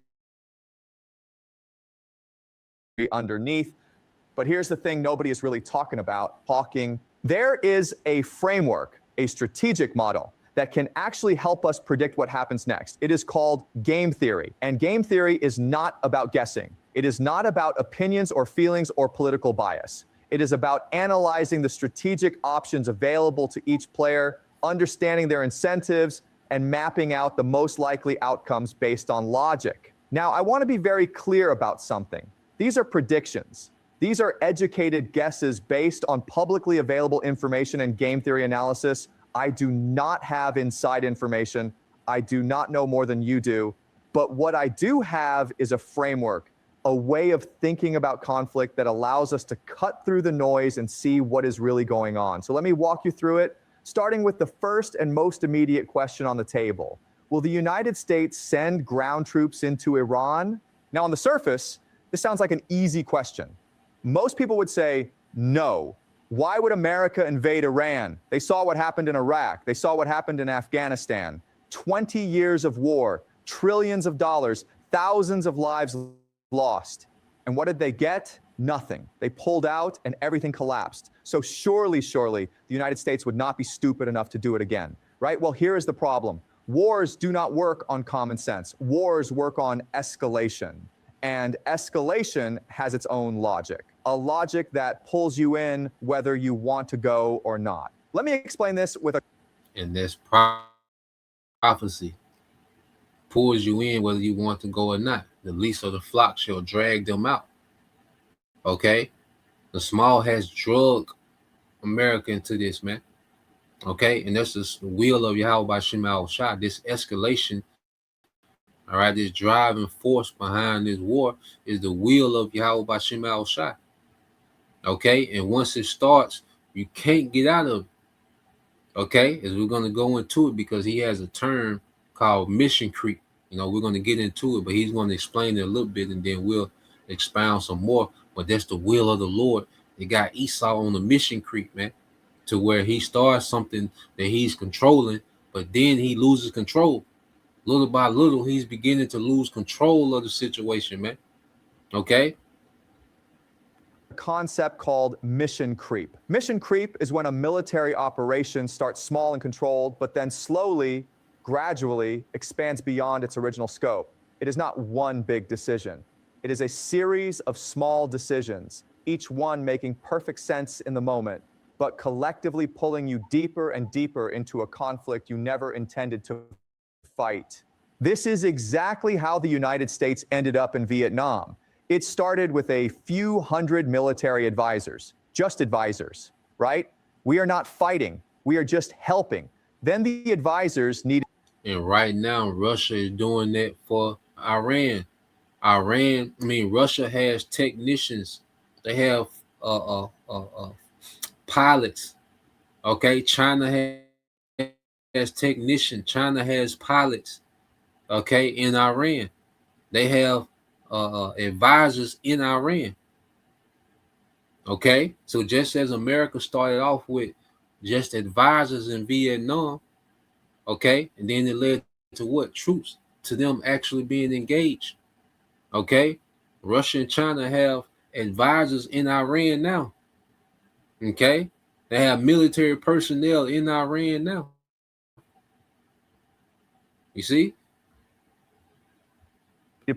underneath. But here's the thing nobody is really talking about, hawking. There is a framework, a strategic model that can actually help us predict what happens next. It is called game theory. And game theory is not about guessing. It is not about opinions or feelings or political bias. It is about analyzing the strategic options available to each player, understanding their incentives, and mapping out the most likely outcomes based on logic. Now, I want to be very clear about something. These are predictions. These are educated guesses based on publicly available information and game theory analysis. I do not have inside information. I do not know more than you do. But what I do have is a framework, a way of thinking about conflict that allows us to cut through the noise and see what is really going on. So let me walk you through it, starting with the first and most immediate question on the table. Will the United States send ground troops into Iran? Now, on the surface, this sounds like an easy question. Most people would say, no. Why would America invade Iran? They saw what happened in Iraq. They saw what happened in Afghanistan. 20 years of war, trillions of dollars, thousands of lives lost. And what did they get? Nothing. They pulled out and everything collapsed. So surely, the United States would not be stupid enough to do it again, right? Well, here is the problem. Wars do not work on common sense. Wars work on escalation. And escalation has its own logic, a logic that pulls you in whether you want to go or not. Let me explain this with a... And this prophecy pulls you in whether you want to go or not. The least of the flock shall drag them out. Okay? The small has drugged America into this, man. Okay? And that's the will of Yahweh by Shema Shah. This escalation, all right, this driving force behind this war is the will of Yahweh by Shema Shah. Okay? And once it starts, you can't get out of it. Okay? As we're going to go into it because he has a term called mission creep. You know, we're going to get into it, but he's going to explain it a little bit and then we'll expound some more. But that's the will of the Lord. It got Esau on the mission creep, man, to where he starts something that he's controlling, but then he loses control. Little by little, he's beginning to lose control of the situation, man. Okay? Concept called mission creep. Mission creep is when a military operation starts small and controlled, but then slowly, gradually expands beyond its original scope. It is not one big decision. It is a series of small decisions, each one making perfect sense in the moment, but collectively pulling you deeper and deeper into a conflict you never intended to fight. This is exactly how the United States ended up in Vietnam. It started with a few hundred military advisors, just advisors, right? We are not fighting. We are just helping. Then the advisors needed. And right now, Russia is doing that for Iran. Russia has technicians. They have pilots. Okay, China has technicians. China has pilots. Okay, in Iran, they have advisors in Iran. Okay, so just as America started off with just advisors in Vietnam, okay, and then it led to what? Troops, to them actually being engaged. Okay, Russia and China have advisors in Iran now. Okay, they have military personnel in Iran now. You see?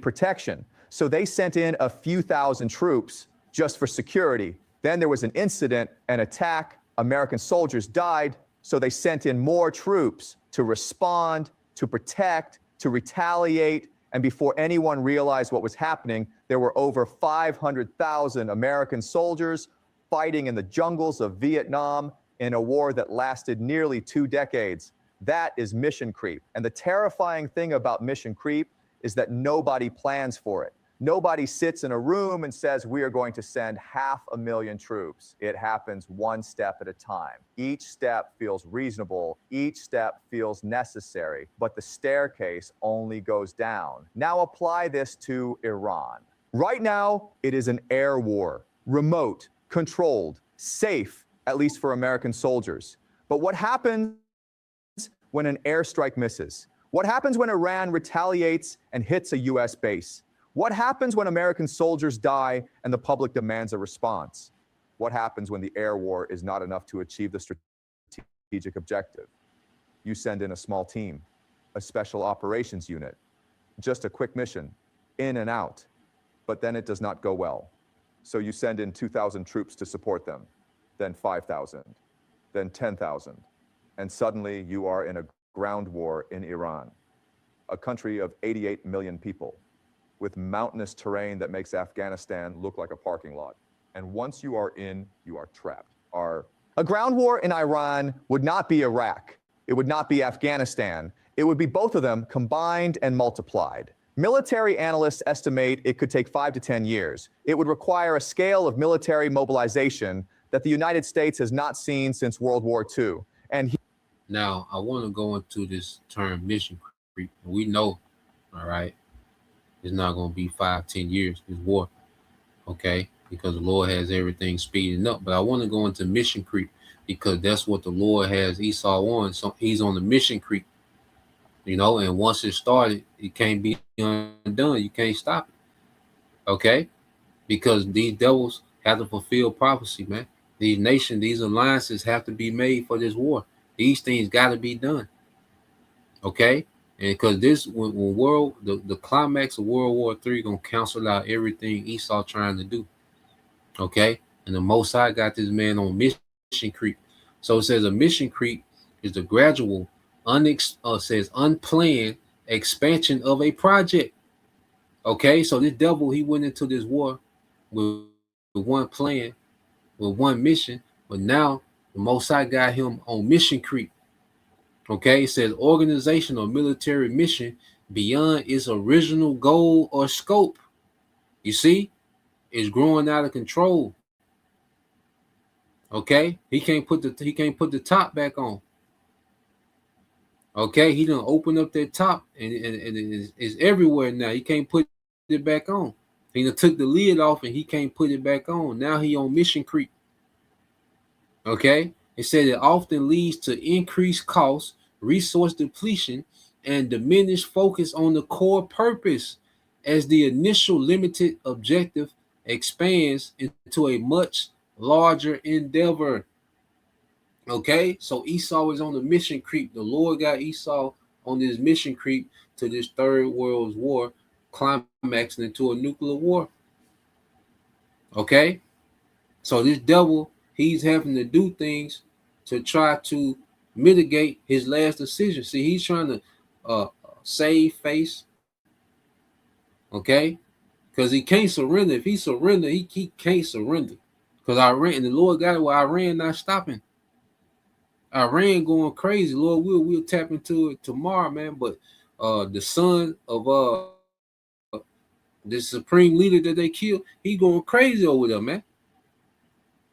Protection. So they sent in a few thousand troops just for security. Then there was an incident, an attack. American soldiers died. So they sent in more troops to respond, to protect, to retaliate. And before anyone realized what was happening, there were over 500,000 American soldiers fighting in the jungles of Vietnam in a war that lasted nearly 2 decades. That is mission creep. And the terrifying thing about mission creep is that nobody plans for it. Nobody sits in a room and says, we are going to send 500,000 troops. It happens one step at a time. Each step feels reasonable. Each step feels necessary, but the staircase only goes down. Now apply this to Iran. Right now, it is an air war, remote, controlled, safe, at least for American soldiers. But what happens when an airstrike misses? What happens when Iran retaliates and hits a US base? What happens when American soldiers die and the public demands a response? What happens when the air war is not enough to achieve the strategic objective? You send in a small team, a special operations unit, just a quick mission, in and out. But then it does not go well. So you send in 2,000 troops to support them, then 5,000, then 10,000. And suddenly you are in a ground war in Iran, a country of 88 million people with mountainous terrain that makes Afghanistan look like a parking lot. And once you are in, you are trapped. A ground war in Iran would not be Iraq. It would not be Afghanistan. It would be both of them combined and multiplied. Military analysts estimate it could take 5 to 10 years. It would require a scale of military mobilization that the United States has not seen since World War II. And now I want to go into this term mission creep. We know, all right, it's not going to be 5-10 years, this war, okay, because the Lord has everything speeding up. But I want to go into mission creep because that's what the Lord has Esau on. So he's on the mission creep, you know, and once it started, it can't be undone. You can't stop it, okay, because these devils have to fulfill prophecy, man. These nations, these alliances have to be made for this war. These things got to be done, okay? And because this, when the climax of World War III gonna cancel out everything Esau trying to do, okay? And the Most High got this man on mission creep. So it says a mission creep is the gradual, unplanned expansion of a project. Okay, so this devil, he went into this war with one plan, with one mission, but now the Most High got him on mission creep. Okay, it says organization or military mission beyond its original goal or scope. You see, it's growing out of control. Okay, he can't put the top back on. Okay, he done opened up that top and it's everywhere now. He can't put it back on. He done took the lid off and he can't put it back on. Now he on mission creep. Okay, it said it often leads to increased costs, resource depletion, and diminished focus on the core purpose as the initial limited objective expands into a much larger endeavor. Okay, so Esau is on the mission creep. The Lord got Esau on this mission creep to this third world war, climaxing into a nuclear war. Okay, so this devil, he's having to do things to try to mitigate his last decision. See, he's trying to save face. Okay, because he can't surrender. If he surrender, he can't surrender. Because Iran, and the Lord got it, well, Iran not stopping. Iran going crazy. Lord, we'll tap into it tomorrow, man. But the son of the supreme leader that they killed, he going crazy over there, man.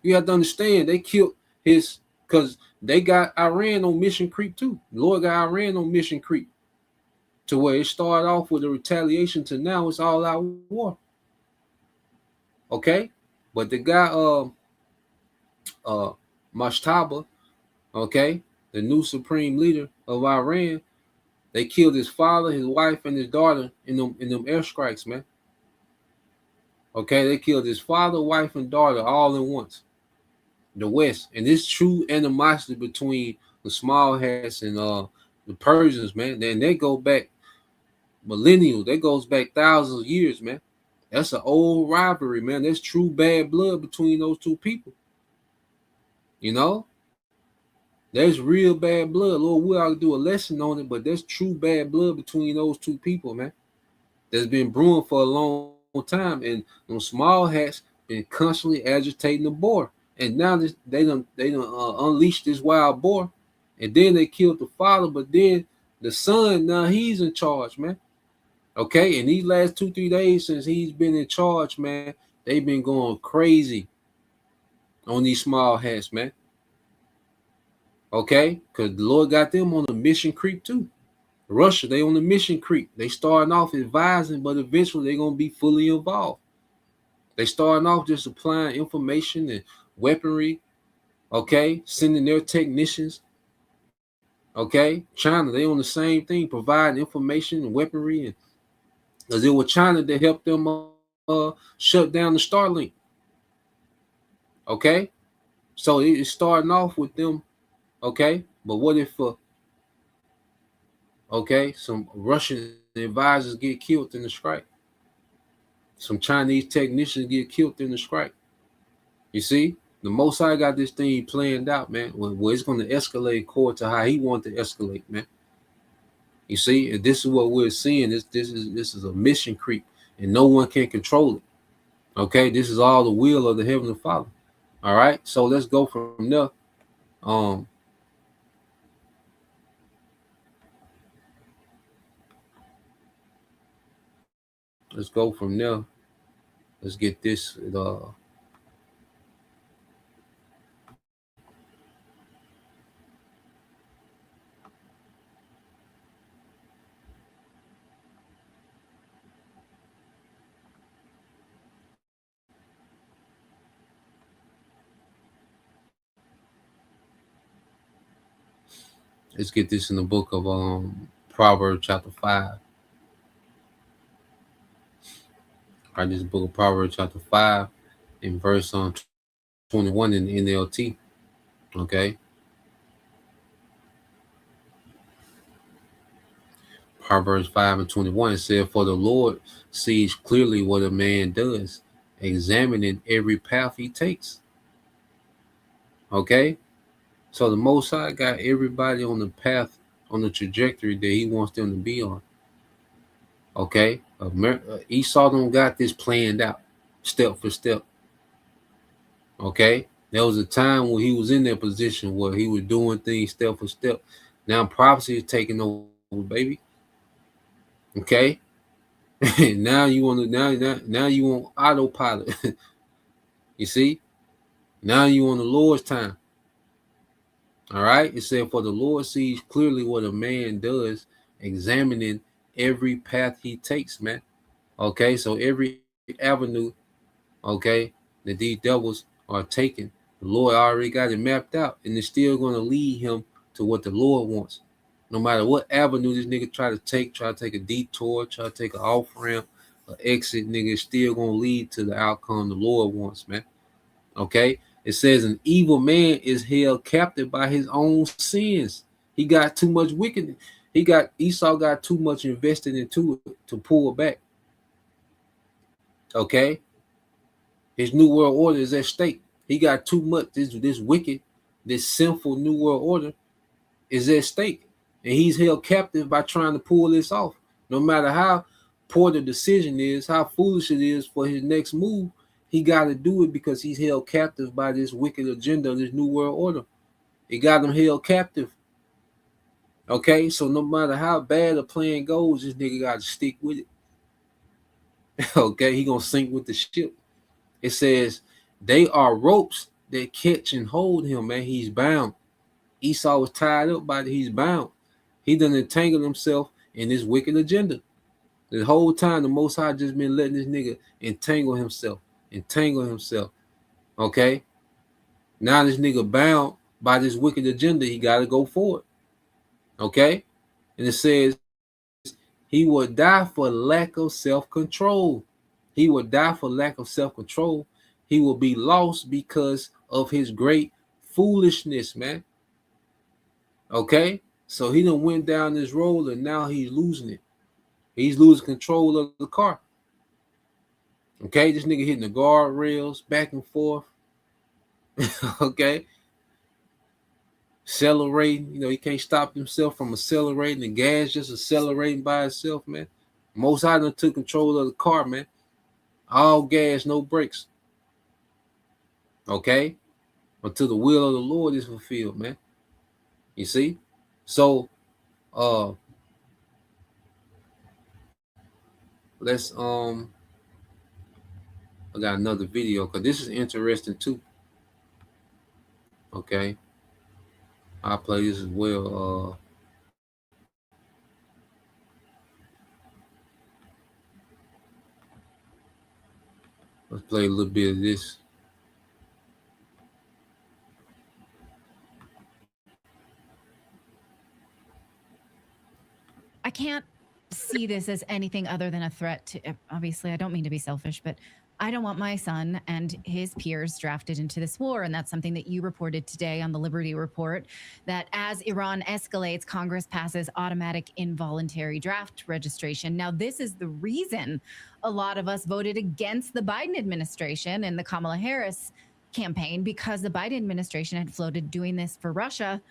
You have to understand, they killed his, because they got Iran on mission creep too. The Lord got Iran on mission creep to where it started off with a retaliation to now it's all out war. Okay, but the guy Mashtaba, okay, the new supreme leader of Iran, they killed his father, his wife, and his daughter in them airstrikes, man. Okay, they killed his father, wife, and daughter all in once. The West, and this true animosity between the small hats and the Persians, man. Then they go back millennials. That goes back thousands of years, man. That's an old rivalry, man. There's true bad blood between those two people. You know, there's real bad blood. Lord, we ought to do a lesson on it, but there's true bad blood between those two people, man. That's been brewing for a long time, and those small hats been constantly agitating the boar. And now they done unleashed this wild boar, and then they killed the father, but then the son, now he's in charge, man. Okay, and these last 2-3 days since he's been in charge, man, they've been going crazy on these small hats, man. Okay, because the Lord got them on the mission creep too. Russia, they on the mission creep. They starting off advising, but eventually they're gonna be fully involved. They starting off just supplying information and weaponry, okay, sending their technicians. Okay, China, they on the same thing, providing information and weaponry, and because it was China that helped them shut down the Starlink. Okay, so it's starting off with them. Okay, but what if okay, some Russian advisors get killed in the strike? Some Chinese technicians get killed in the strike. You see, the Most High got this thing planned out, man, where it's going to escalate according to how he wants to escalate, man. You see, and this is what we're seeing. This is a mission creep, and no one can control it. Okay, this is all the will of the Heavenly Father. All right, so let's go from there. Let's go from there. Let's get this. Let's get this in the book of Proverbs chapter 5. All right, this book of Proverbs chapter 5 in verse 21 in the NLT. Okay. Proverbs 5:21 said, "For the Lord sees clearly what a man does, examining every path he takes." Okay. So the Most High got everybody on the path, on the trajectory that he wants them to be on. Okay. Esau don't got this planned out step for step. Okay. There was a time when he was in that position where he was doing things step for step. Now prophecy is taking over, baby. Okay. now you want to now you want autopilot. You see? Now you on the Lord's time. All right. It said, "For the Lord sees clearly what a man does, examining every path he takes," man. Okay, so every avenue, okay, that these devils are taking, the Lord already got it mapped out, and it's still going to lead him to what the Lord wants. No matter what avenue this nigga try to take a detour, try to take an off ramp, an exit, nigga, it's still going to lead to the outcome the Lord wants, man. Okay, it says an evil man is held captive by his own sins. He got too much wickedness. Esau got too much invested into it to pull back. Okay, his new world order is at stake. He got too much. This wicked, this sinful new world order is at stake, and he's held captive by trying to pull this off. No matter how poor the decision is, how foolish it is for his next move, he got to do it because he's held captive by this wicked agenda of this new world order. It got him held captive. Okay, so no matter how bad a plan goes, this nigga got to stick with it. Okay, he gonna sink with the ship. It says they are ropes that catch and hold him, man. He's bound. Esau was tied up by he's bound. He done entangled himself in this wicked agenda. The whole time, the Most High just been letting this nigga entangle himself. Okay? Now this nigga bound by this wicked agenda. He got to go for it. Okay? And it says, he will die for lack of self-control. He will die for lack of self-control. He will be lost because of his great foolishness, man. Okay? So he done went down this road and now he's losing it. He's losing control of the car. Okay? This nigga hitting the guardrails back and forth. Okay? Accelerating. You know, he can't stop himself from accelerating. The gas just accelerating by itself, man. Most High done took control of the car, man. All gas, no brakes. Okay? Until the will of the Lord is fulfilled, man. You see? So, let's, I got another video because this is interesting too. Okay? I'll play this as well. Let's play a little bit of this. I can't see this as anything other than a threat to, obviously, I don't mean to be selfish, but I don't want my son and his peers drafted into this war. And that's something that you reported today on the Liberty Report, that as Iran escalates, Congress passes automatic involuntary draft registration. Now, this is the reason a lot of us voted against the Biden administration and the Kamala Harris campaign, because the Biden administration had floated doing this for Russia.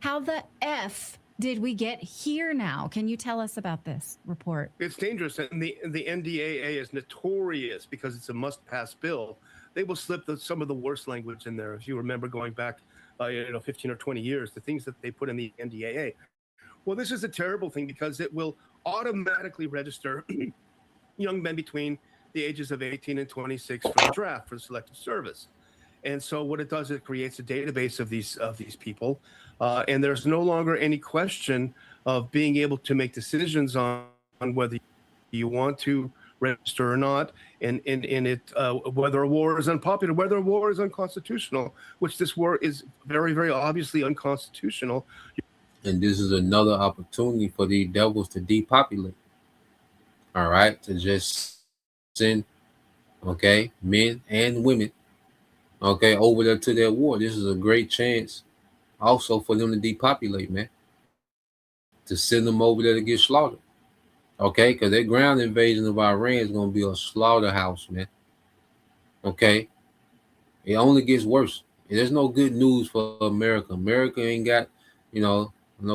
How the F did we get here now? Can you tell us about this report? It's dangerous, and the NDAA is notorious because it's a must-pass bill. They will slip some of the worst language in there. If you remember going back, 15 or 20 years, the things that they put in the NDAA. Well, this is a terrible thing because it will automatically register young men between the ages of 18 and 26 for the draft, for the selective service. And so what it does, it creates a database of these people, and there's no longer any question of being able to make decisions on whether you want to register or not, and whether a war is unpopular, whether a war is unconstitutional, which this war is very, very obviously unconstitutional. And this is another opportunity for these devils to depopulate. All right, to just send, okay, men and women, okay, over there to that war. This is a great chance also for them to depopulate, man. To send them over there to get slaughtered. Okay, because that ground invasion of Iran is going to be a slaughterhouse, man. Okay, it only gets worse. There's no good news for America. America ain't got,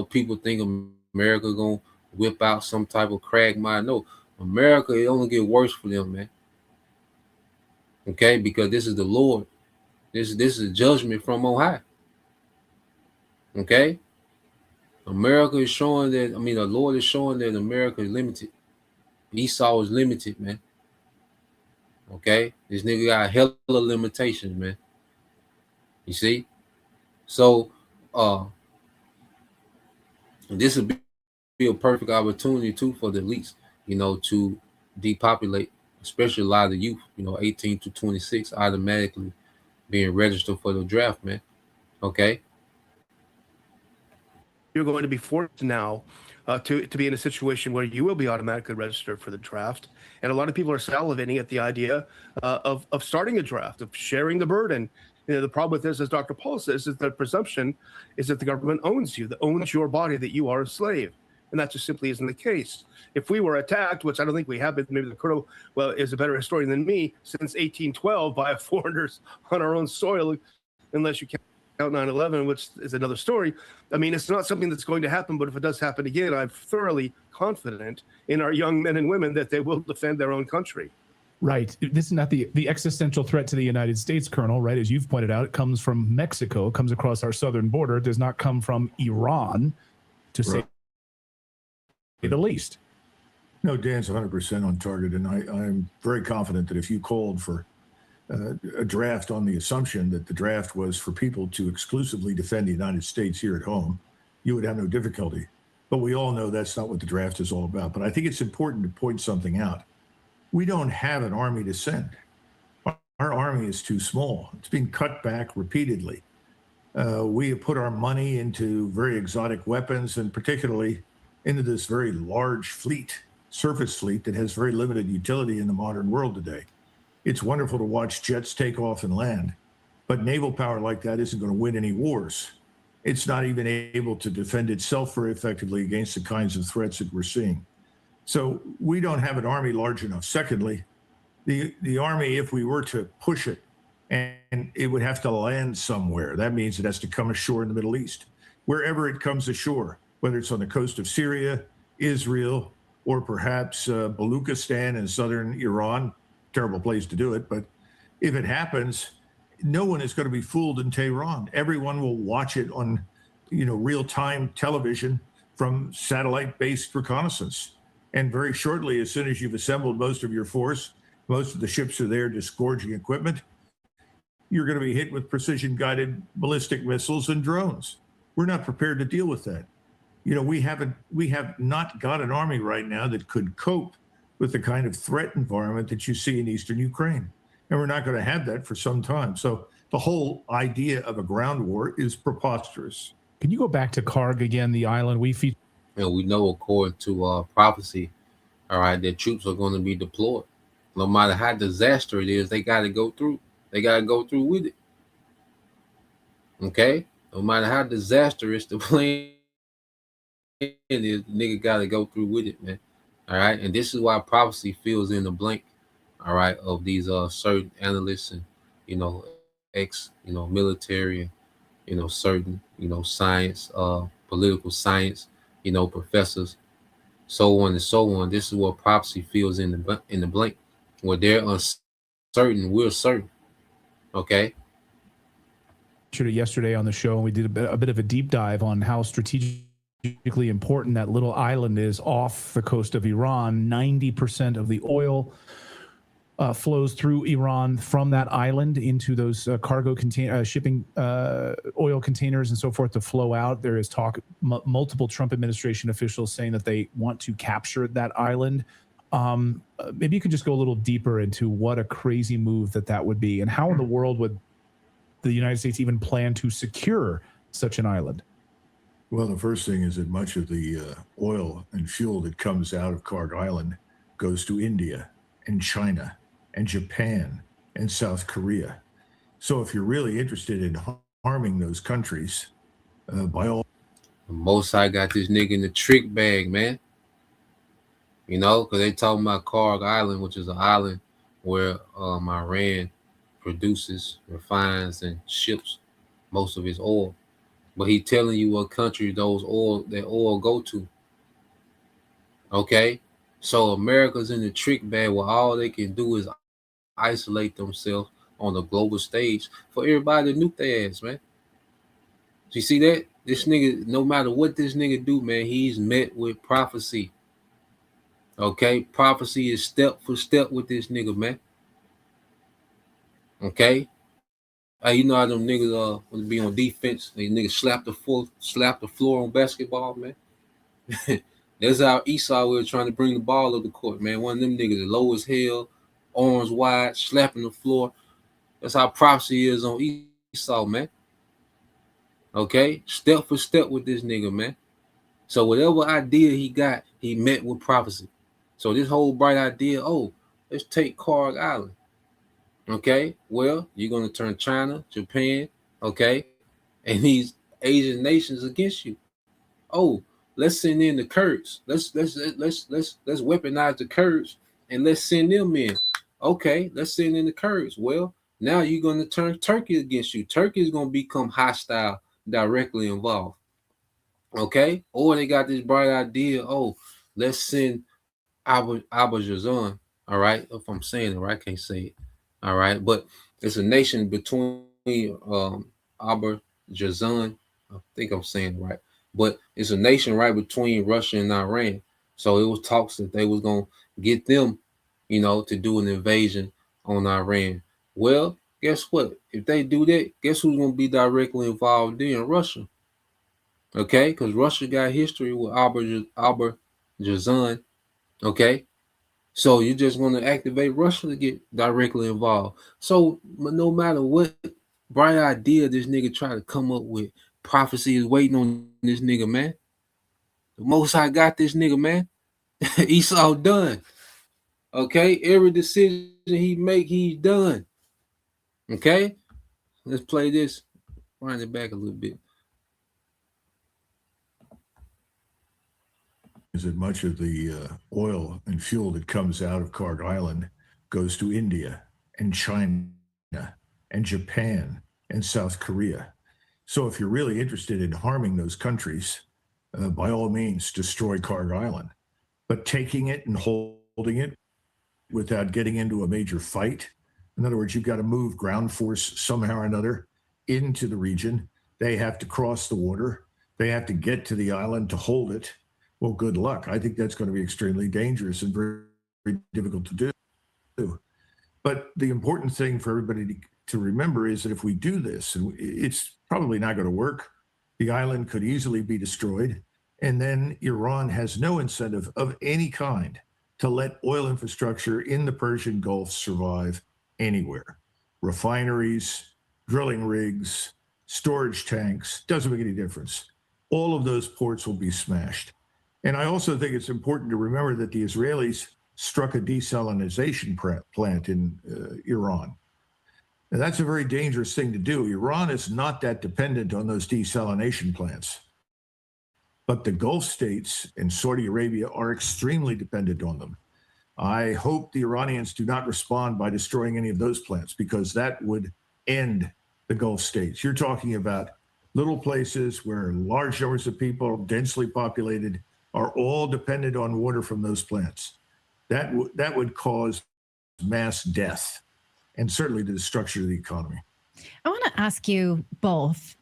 people think America going to whip out some type of crack mind. No, America, it only get worse for them, man. Okay, because this is the Lord. This is a judgment from on high. Okay? America is showing that, the Lord is showing that America is limited. Esau is limited, man. Okay? This nigga got a hell of limitations, man. You see? So, this would be a perfect opportunity, too, for the elites, to depopulate, especially a lot of the youth, 18 to 26, automatically being registered for the draft, man. Okay? You're going to be forced now to be in a situation where you will be automatically registered for the draft. And a lot of people are salivating at the idea of starting a draft, of sharing the burden. The problem with this, as Dr. Paul says, is the presumption is that the government owns you, that owns your body, that you are a slave. And that just simply isn't the case. If we were attacked, which I don't think we have been, maybe the Colonel is a better historian than me, since 1812 by foreigners on our own soil, unless you count 9/11, which is another story. It's not something that's going to happen, but if it does happen again, I'm thoroughly confident in our young men and women that they will defend their own country. Right. This is not the existential threat to the United States, Colonel, right? As you've pointed out, it comes from Mexico, it comes across our southern border. It does not come from Iran, to say the least. No, Dan's 100% on target, and I'm very confident that if you called for a draft on the assumption that the draft was for people to exclusively defend the United States here at home, you would have no difficulty. But we all know that's not what the draft is all about. But I think it's important to point something out. We don't have an army to send. Our army is too small. It's been cut back repeatedly. We have put our money into very exotic weapons and particularly into this very large fleet, surface fleet that has very limited utility in the modern world today. It's wonderful to watch jets take off and land, but naval power like that isn't going to win any wars. It's not even able to defend itself very effectively against the kinds of threats that we're seeing. So we don't have an army large enough. Secondly, the army, if we were to push it, and it would have to land somewhere. That means it has to come ashore in the Middle East. Wherever it comes ashore, whether it's on the coast of Syria, Israel, or perhaps Baluchistan in southern Iran, terrible place to do it. But if it happens, no one is going to be fooled in Tehran. Everyone will watch it on, real-time television from satellite-based reconnaissance. And very shortly, as soon as you've assembled most of your force, most of the ships are there disgorging equipment, you're going to be hit with precision-guided ballistic missiles and drones. We're not prepared to deal with that. We have not got an army right now that could cope with the kind of threat environment that you see in eastern Ukraine. And we're not going to have that for some time. So the whole idea of a ground war is preposterous. Can you go back to Karg again, the island we feature? We know according to prophecy, all right, that troops are going to be deployed. No matter how disaster it is, they got to go through. They got to go through with it. Okay? No matter how disastrous the plan is, nigga got to go through with it, man. All right? And this is why prophecy fills in the blank, all right, of these certain analysts and, military and, certain, science, political science, professors, so on and so on. This is what prophecy fills in the blank. Where they're uncertain, we're certain. Okay. Yesterday on the show, and we did a bit of a deep dive on how strategically important that little island is off the coast of Iran. 90% of the oil flows through Iran from that island into those cargo shipping oil containers and so forth to flow out. There is talk, multiple Trump administration officials saying that they want to capture that island. Maybe you could just go a little deeper into what a crazy move that would be, and how in the world would the United States even plan to secure such an island? Well, the first thing is that much of the oil and fuel that comes out of Karg Island goes to India and China and Japan and South Korea. So if you're really interested in harming those countries, by all... Mossad got this nigga in the trick bag, man. Because they talking about Karg Island, which is an island where Iran produces, refines, and ships most of its oil. But he telling you what country that oil go to. Okay? So America's in the trick bag where all they can do is isolate themselves on the global stage for everybody to nuke their ass, man. So you see that? This nigga, no matter what this nigga do, man, he's met with prophecy. Okay, prophecy is step for step with this nigga, man. Okay, you know how them niggas want to be on defense. They niggas slap the floor on basketball, man. That's how Esau was trying to bring the ball up the court, man. One of them niggas low as hell, arms wide, slapping the floor. That's how prophecy is on Esau, man. Okay, step for step with this nigga, man. So whatever idea he got, he met with prophecy. So this whole bright idea, let's take Karg Island. Okay, well, you're gonna turn China, Japan, okay, and these Asian nations against you. Let's send in the Kurds. Let's weaponize the Kurds and let's send them in. Okay, let's send in the Kurds. Well, now you're gonna turn Turkey against you. Turkey is gonna become hostile, directly involved. Okay, or they got this bright idea. Let's send Azerbaijan, all right, if I'm saying it right, I can't say it, all right, but it's a nation between Azerbaijan, I think I'm saying it right, but it's a nation right between Russia and Iran. So it was talks that they was gonna get them, to do an invasion on Iran. Well, guess what? If they do that, guess who's going to be directly involved in? Russia. Okay, because Russia got history with Azerbaijan. Okay, so you're just going to activate Russia to get directly involved. So no matter what bright idea this nigga try to come up with, prophecy is waiting on this nigga, man. The Most High got this nigga, man. Esau done. Okay, every decision he make, he's done. Okay, let's play this. Wind it back a little bit. Is that much of the oil and fuel that comes out of Kharg Island goes to India and China and Japan and South Korea. So if you're really interested in harming those countries, by all means, destroy Kharg Island. But taking it and holding it without getting into a major fight, in other words, you've got to move ground force somehow or another into the region. They have to cross the water. They have to get to the island to hold it. Well, good luck. I think that's going to be extremely dangerous and very, very difficult to do. But the important thing for everybody to remember is that if we do this, and it's probably not going to work, the island could easily be destroyed. And then Iran has no incentive of any kind to let oil infrastructure in the Persian Gulf survive anywhere. Refineries, drilling rigs, storage tanks, doesn't make any difference. All of those ports will be smashed. And I also think it's important to remember that the Israelis struck a desalination plant in Iran. And that's a very dangerous thing to do. Iran is not that dependent on those desalination plants. But the Gulf states and Saudi Arabia are extremely dependent on them. I hope the Iranians do not respond by destroying any of those plants, because that would end the Gulf states. You're talking about little places where large numbers of people, densely populated, are all dependent on water from those plants. That would cause mass death and certainly the destruction of the economy. I want to ask you both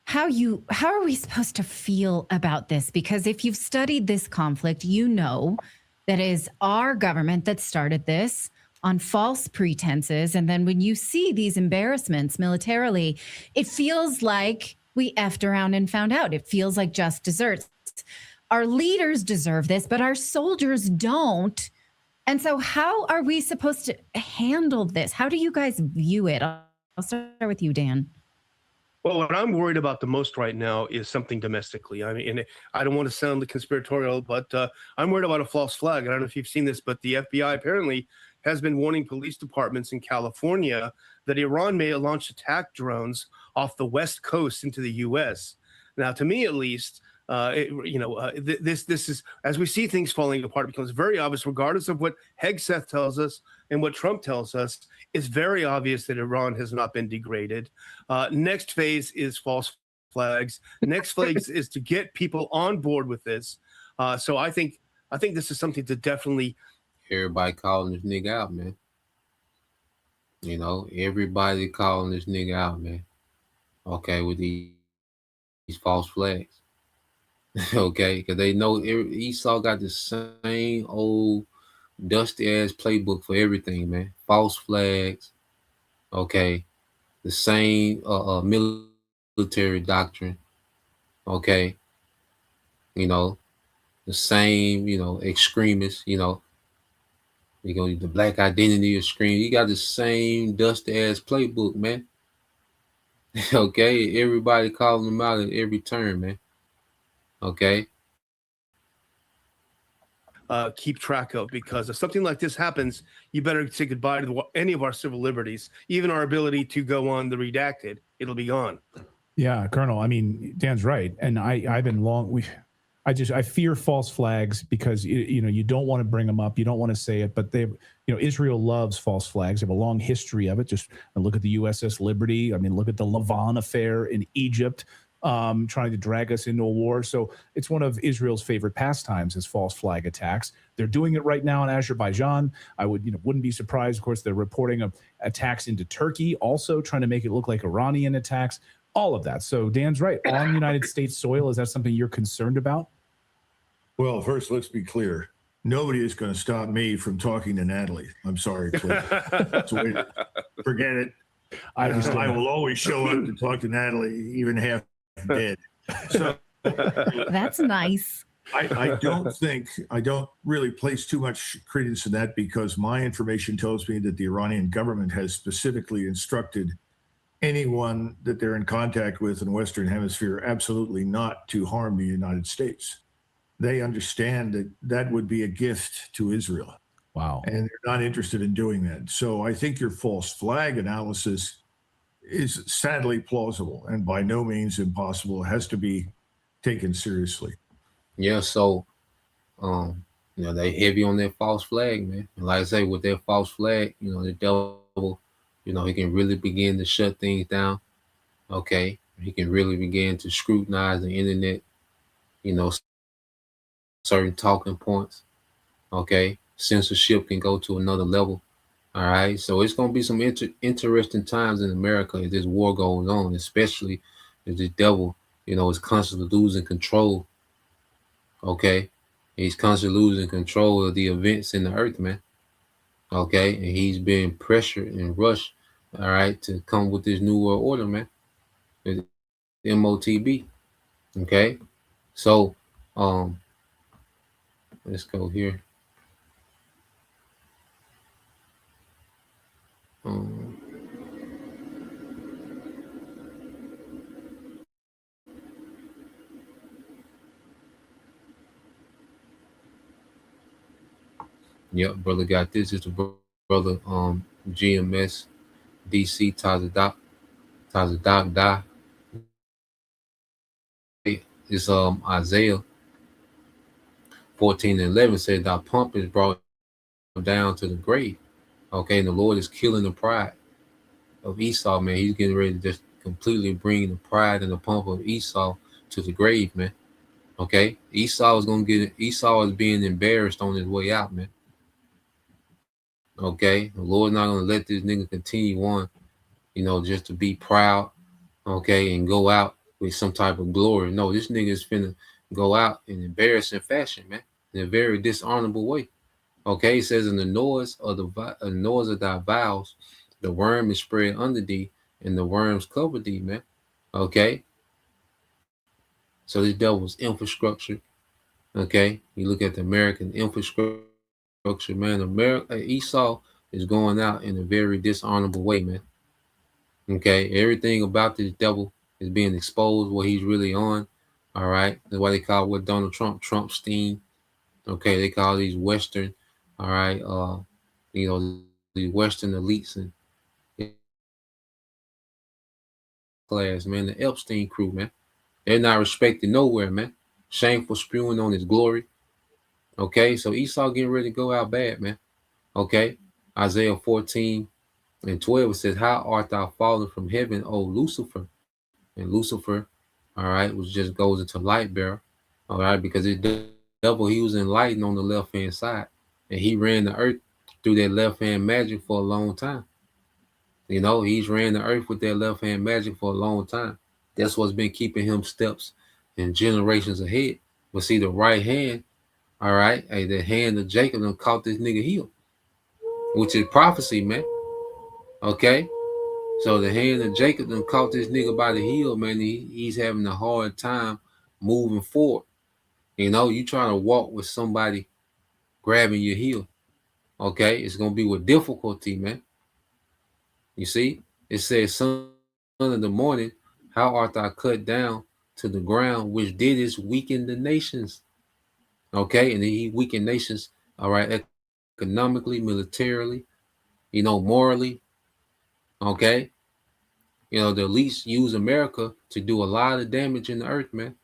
how are we supposed to feel about this? Because if you've studied this conflict, you know that is our government that started this on false pretenses. And then when you see these embarrassments militarily, it feels like we effed around and found out. It feels like just desserts. Our leaders deserve this, but our soldiers don't. And so how are we supposed to handle this? How do you guys view it? I'll start with you, Dan. Well, what I'm worried about the most right now is something domestically. I mean, and I don't want to sound conspiratorial, but I'm worried about a false flag. I don't know if you've seen this, but the FBI apparently has been warning police departments in California that Iran may launch attack drones off the West Coast into the U.S. Now, to me at least, this is, as we see things falling apart, it becomes very obvious, regardless of what Hegseth tells us and what Trump tells us, it's very obvious that Iran has not been degraded. Next phase is false flags. Next phase is to get people on board with this. So I think this is something to definitely. Everybody calling this nigga out, man. You know, everybody calling this nigga out, man. Okay, with these false flags. Okay, because they know Esau got the same old dusty ass playbook for everything, man. False flags. Okay, the same military doctrine. Okay, you know, the same, extremists. The black identity extreme. You got the same dusty ass playbook, man. Okay, everybody calling them out at every turn, man. Okay. Keep track of, because if something like this happens, you better say goodbye to any of our civil liberties, even our ability to go on the redacted. It'll be gone. Yeah, Colonel. I mean, Dan's right, and I've been I fear false flags because you don't want to bring them up, you don't want to say it, but Israel loves false flags. They have a long history of it. Just look at the USS Liberty. I mean, look at the Lavon affair in Egypt. Trying to drag us into a war. So it's one of Israel's favorite pastimes is false flag attacks. They're doing it right now in Azerbaijan. I wouldn't be surprised. Of course, they're reporting of attacks into Turkey, also trying to make it look like Iranian attacks, all of that. So Dan's right. On United States soil, is that something you're concerned about? Well, first, let's be clear. nobody is going to stop me from talking to Natalie. I'm sorry, Cliff. Forget it. I will always show up to talk to Natalie, even half dead. So That's nice. I don't really place too much credence in that, because my information tells me that the Iranian government has specifically instructed anyone that they're in contact with in the Western Hemisphere absolutely not to harm the United States. They understand that that would be a gift to Israel. Wow. And they're not interested in doing that. So I think your false flag analysis is sadly plausible and by no means impossible. It has to be taken seriously. Yeah, so they heavy on that false flag, man. And like I say, with that false flag, the devil, he can really begin to shut things down. Okay. He can really begin to scrutinize the internet, certain talking points. Okay. Censorship can go to another level. All right. So it's going to be some interesting times in America as this war goes on, especially if the devil, is constantly losing control. Okay. He's constantly losing control of the events in the earth, man. Okay. And he's being pressured and rushed, all right, to come with this new world order, man. MOTB. Okay. So, let's go here. Yep, brother got this. It's the brother GMS DC Tazadak Da. It's Isaiah 14:11 said that pomp is brought down to the grave. Okay, and the Lord is killing the pride of Esau, man. He's getting ready to just completely bring the pride and the pomp of Esau to the grave, man. Okay, Esau is being embarrassed on his way out, man. Okay, the Lord's not gonna let this nigga continue on, just to be proud, okay, and go out with some type of glory. No, this nigga is finna go out in embarrassing fashion, man, in a very dishonorable way. Okay, it says in the noise of thy vows, the worm is spread under thee, and the worms cover thee, man. Okay, so this devil's infrastructure. Okay, you look at the American infrastructure, man. Esau is going out in a very dishonorable way, man. Okay, everything about this devil is being exposed, what he's really on. All right, that's why they call what Donald Trumpstein. Okay, they call these Western, all right, the Western elites and class, man, the Epstein crew, man. They're not respected nowhere, man. Shameful spewing on his glory. Okay, so Esau getting ready to go out bad, man. Okay, Isaiah 14:12 says, "How art thou fallen from heaven, O Lucifer?" And Lucifer, all right, which just goes into light bearer, all right, because the devil, he was enlightened on the left hand side, and he ran the earth through that left hand magic for a long time. He's ran the earth with that left hand magic for a long time. That's what's been keeping him steps and generations ahead. But see, the right hand, all right, the hand of Jacob done caught this nigga heel, which is prophecy, man. Okay, so the hand of Jacob done caught this nigga by the heel, man. He's having a hard time moving forward. You trying to walk with somebody grabbing your heel. Okay, it's gonna be with difficulty, man. You see, it says, "Son of the morning, how art thou cut down to the ground, which didst weaken the nations?" Okay, and he weakened nations, all right, economically, militarily, morally. Okay, the elites use America to do a lot of damage in the earth, man.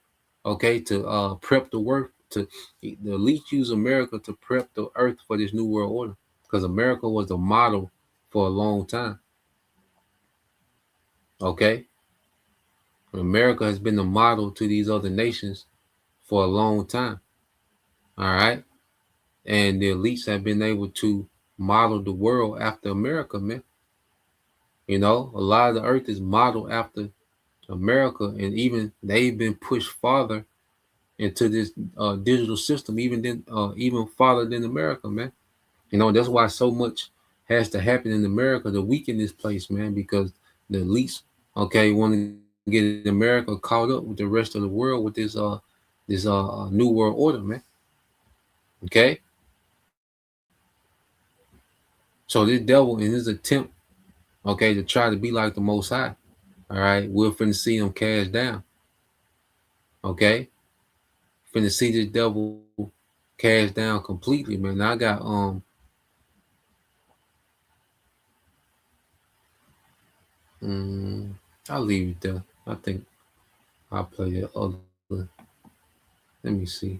Okay, to prep the work. The elites use America to prep the earth for this new world order, because America was the model for a long time. Okay, America has been the model to these other nations for a long time. All right, and the elites have been able to model the world after America, man. A lot of the earth is modeled after America, and even they've been pushed farther, into this digital system, even farther than America, man. That's why so much has to happen in America to weaken this place, man, because the elites, want to get America caught up with the rest of the world with this new world order, man. Okay. So this devil in his attempt, to try to be like the Most High, all right, we're finna see him cast down. Okay. Finna see this devil cast down completely, man. Now I got I'll leave it there. I think I'll play that other. Let me see.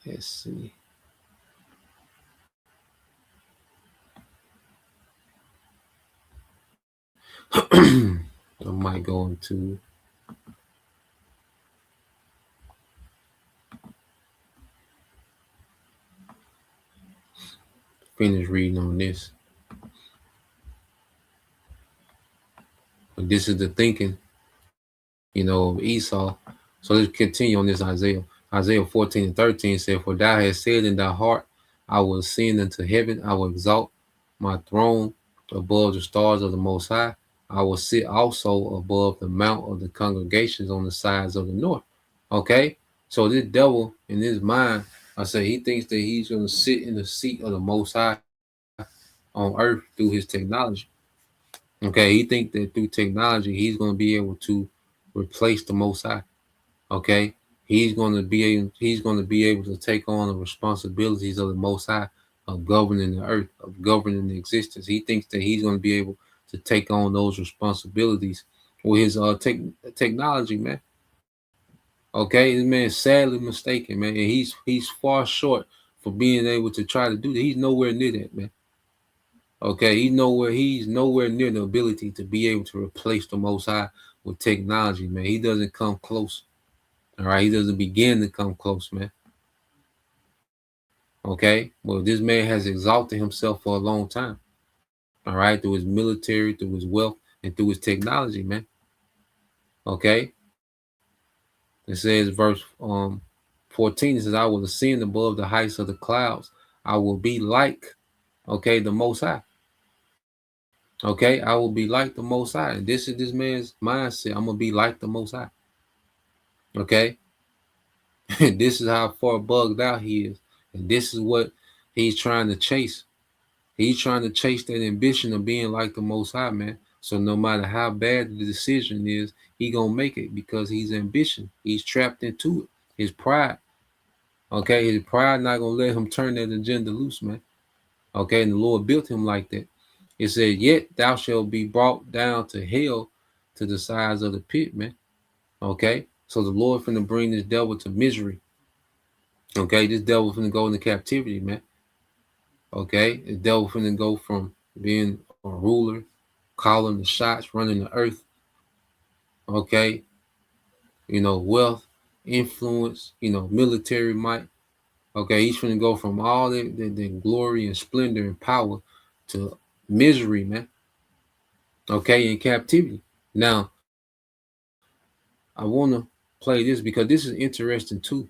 Let's see. I might go into finish reading on this. But this is the thinking, of Esau. So let's continue on this Isaiah. Isaiah 14:13 said, "For thou hast said in thy heart, I will ascend into heaven, I will exalt my throne above the stars of the Most High. I will sit also above the mount of the congregations on the sides of the north." Okay, so this devil in his mind, I say he thinks that he's going to sit in the seat of the Most High on earth through his technology. Okay, he thinks that through technology he's going to be able to replace the Most High. Okay, he's going to be able to take on the responsibilities of the Most High, of governing the earth, of governing the existence. He thinks that he's going to be able to take on those responsibilities with his technology, man. Okay, this man is sadly mistaken, man, and he's far short for being able to try to do that. He's nowhere near that, man. Okay, he's nowhere near the ability to be able to replace the Most High with technology, man. He doesn't come close. All right, he doesn't begin to come close, man. Okay, well, this man has exalted himself for a long time. All right, through his military, through his wealth, and through his technology, man. Okay. It says, verse 14, it says, "I will ascend above the heights of the clouds. I will be like, the Most High." Okay, I will be like the Most High. And this is this man's mindset. I'm going to be like the Most High. Okay. This is how far bugged out he is. And this is what he's trying to chase. He's trying to chase that ambition of being like the Most High, man. So no matter how bad the decision is, he gonna make it because he's ambition. He's trapped into it. His pride. Okay, his pride not gonna let him turn that agenda loose, man. Okay, and the Lord built him like that. It said, "Yet thou shalt be brought down to hell, to the sides of the pit," man. Okay, so the Lord finna bring this devil to misery. Okay, this devil finna go into captivity, man. Okay, the devil finna go from being a ruler, calling the shots, running the earth. Okay, wealth, influence, military might. Okay, he's finna go from all the glory and splendor and power to misery, man. Okay, in captivity. Now, I want to play this because this is interesting too.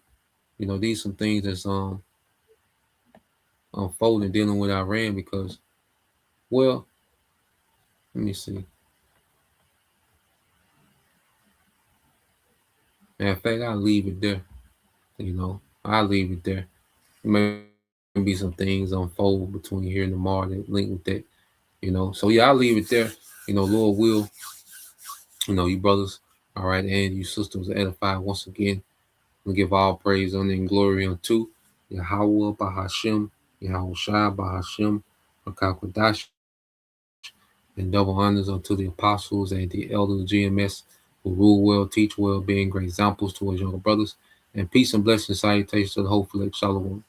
These some things that's unfolding dealing with Iran because, well, let me see. Matter of fact, I'll leave it there. I'll leave it there. Maybe some things unfold between here and tomorrow that link with that. So yeah, I'll leave it there. Lord will, you brothers, all right, and you sisters edified once again. We give all praise, honor, and glory unto Yahweh Bahashem, Yahweh Shai Bahashem, Rakakwadash, and double honors unto the apostles and the elders of GMS who rule well, teach well, being great examples to his younger brothers. And peace and blessings, salutations to the whole Philip Shalom.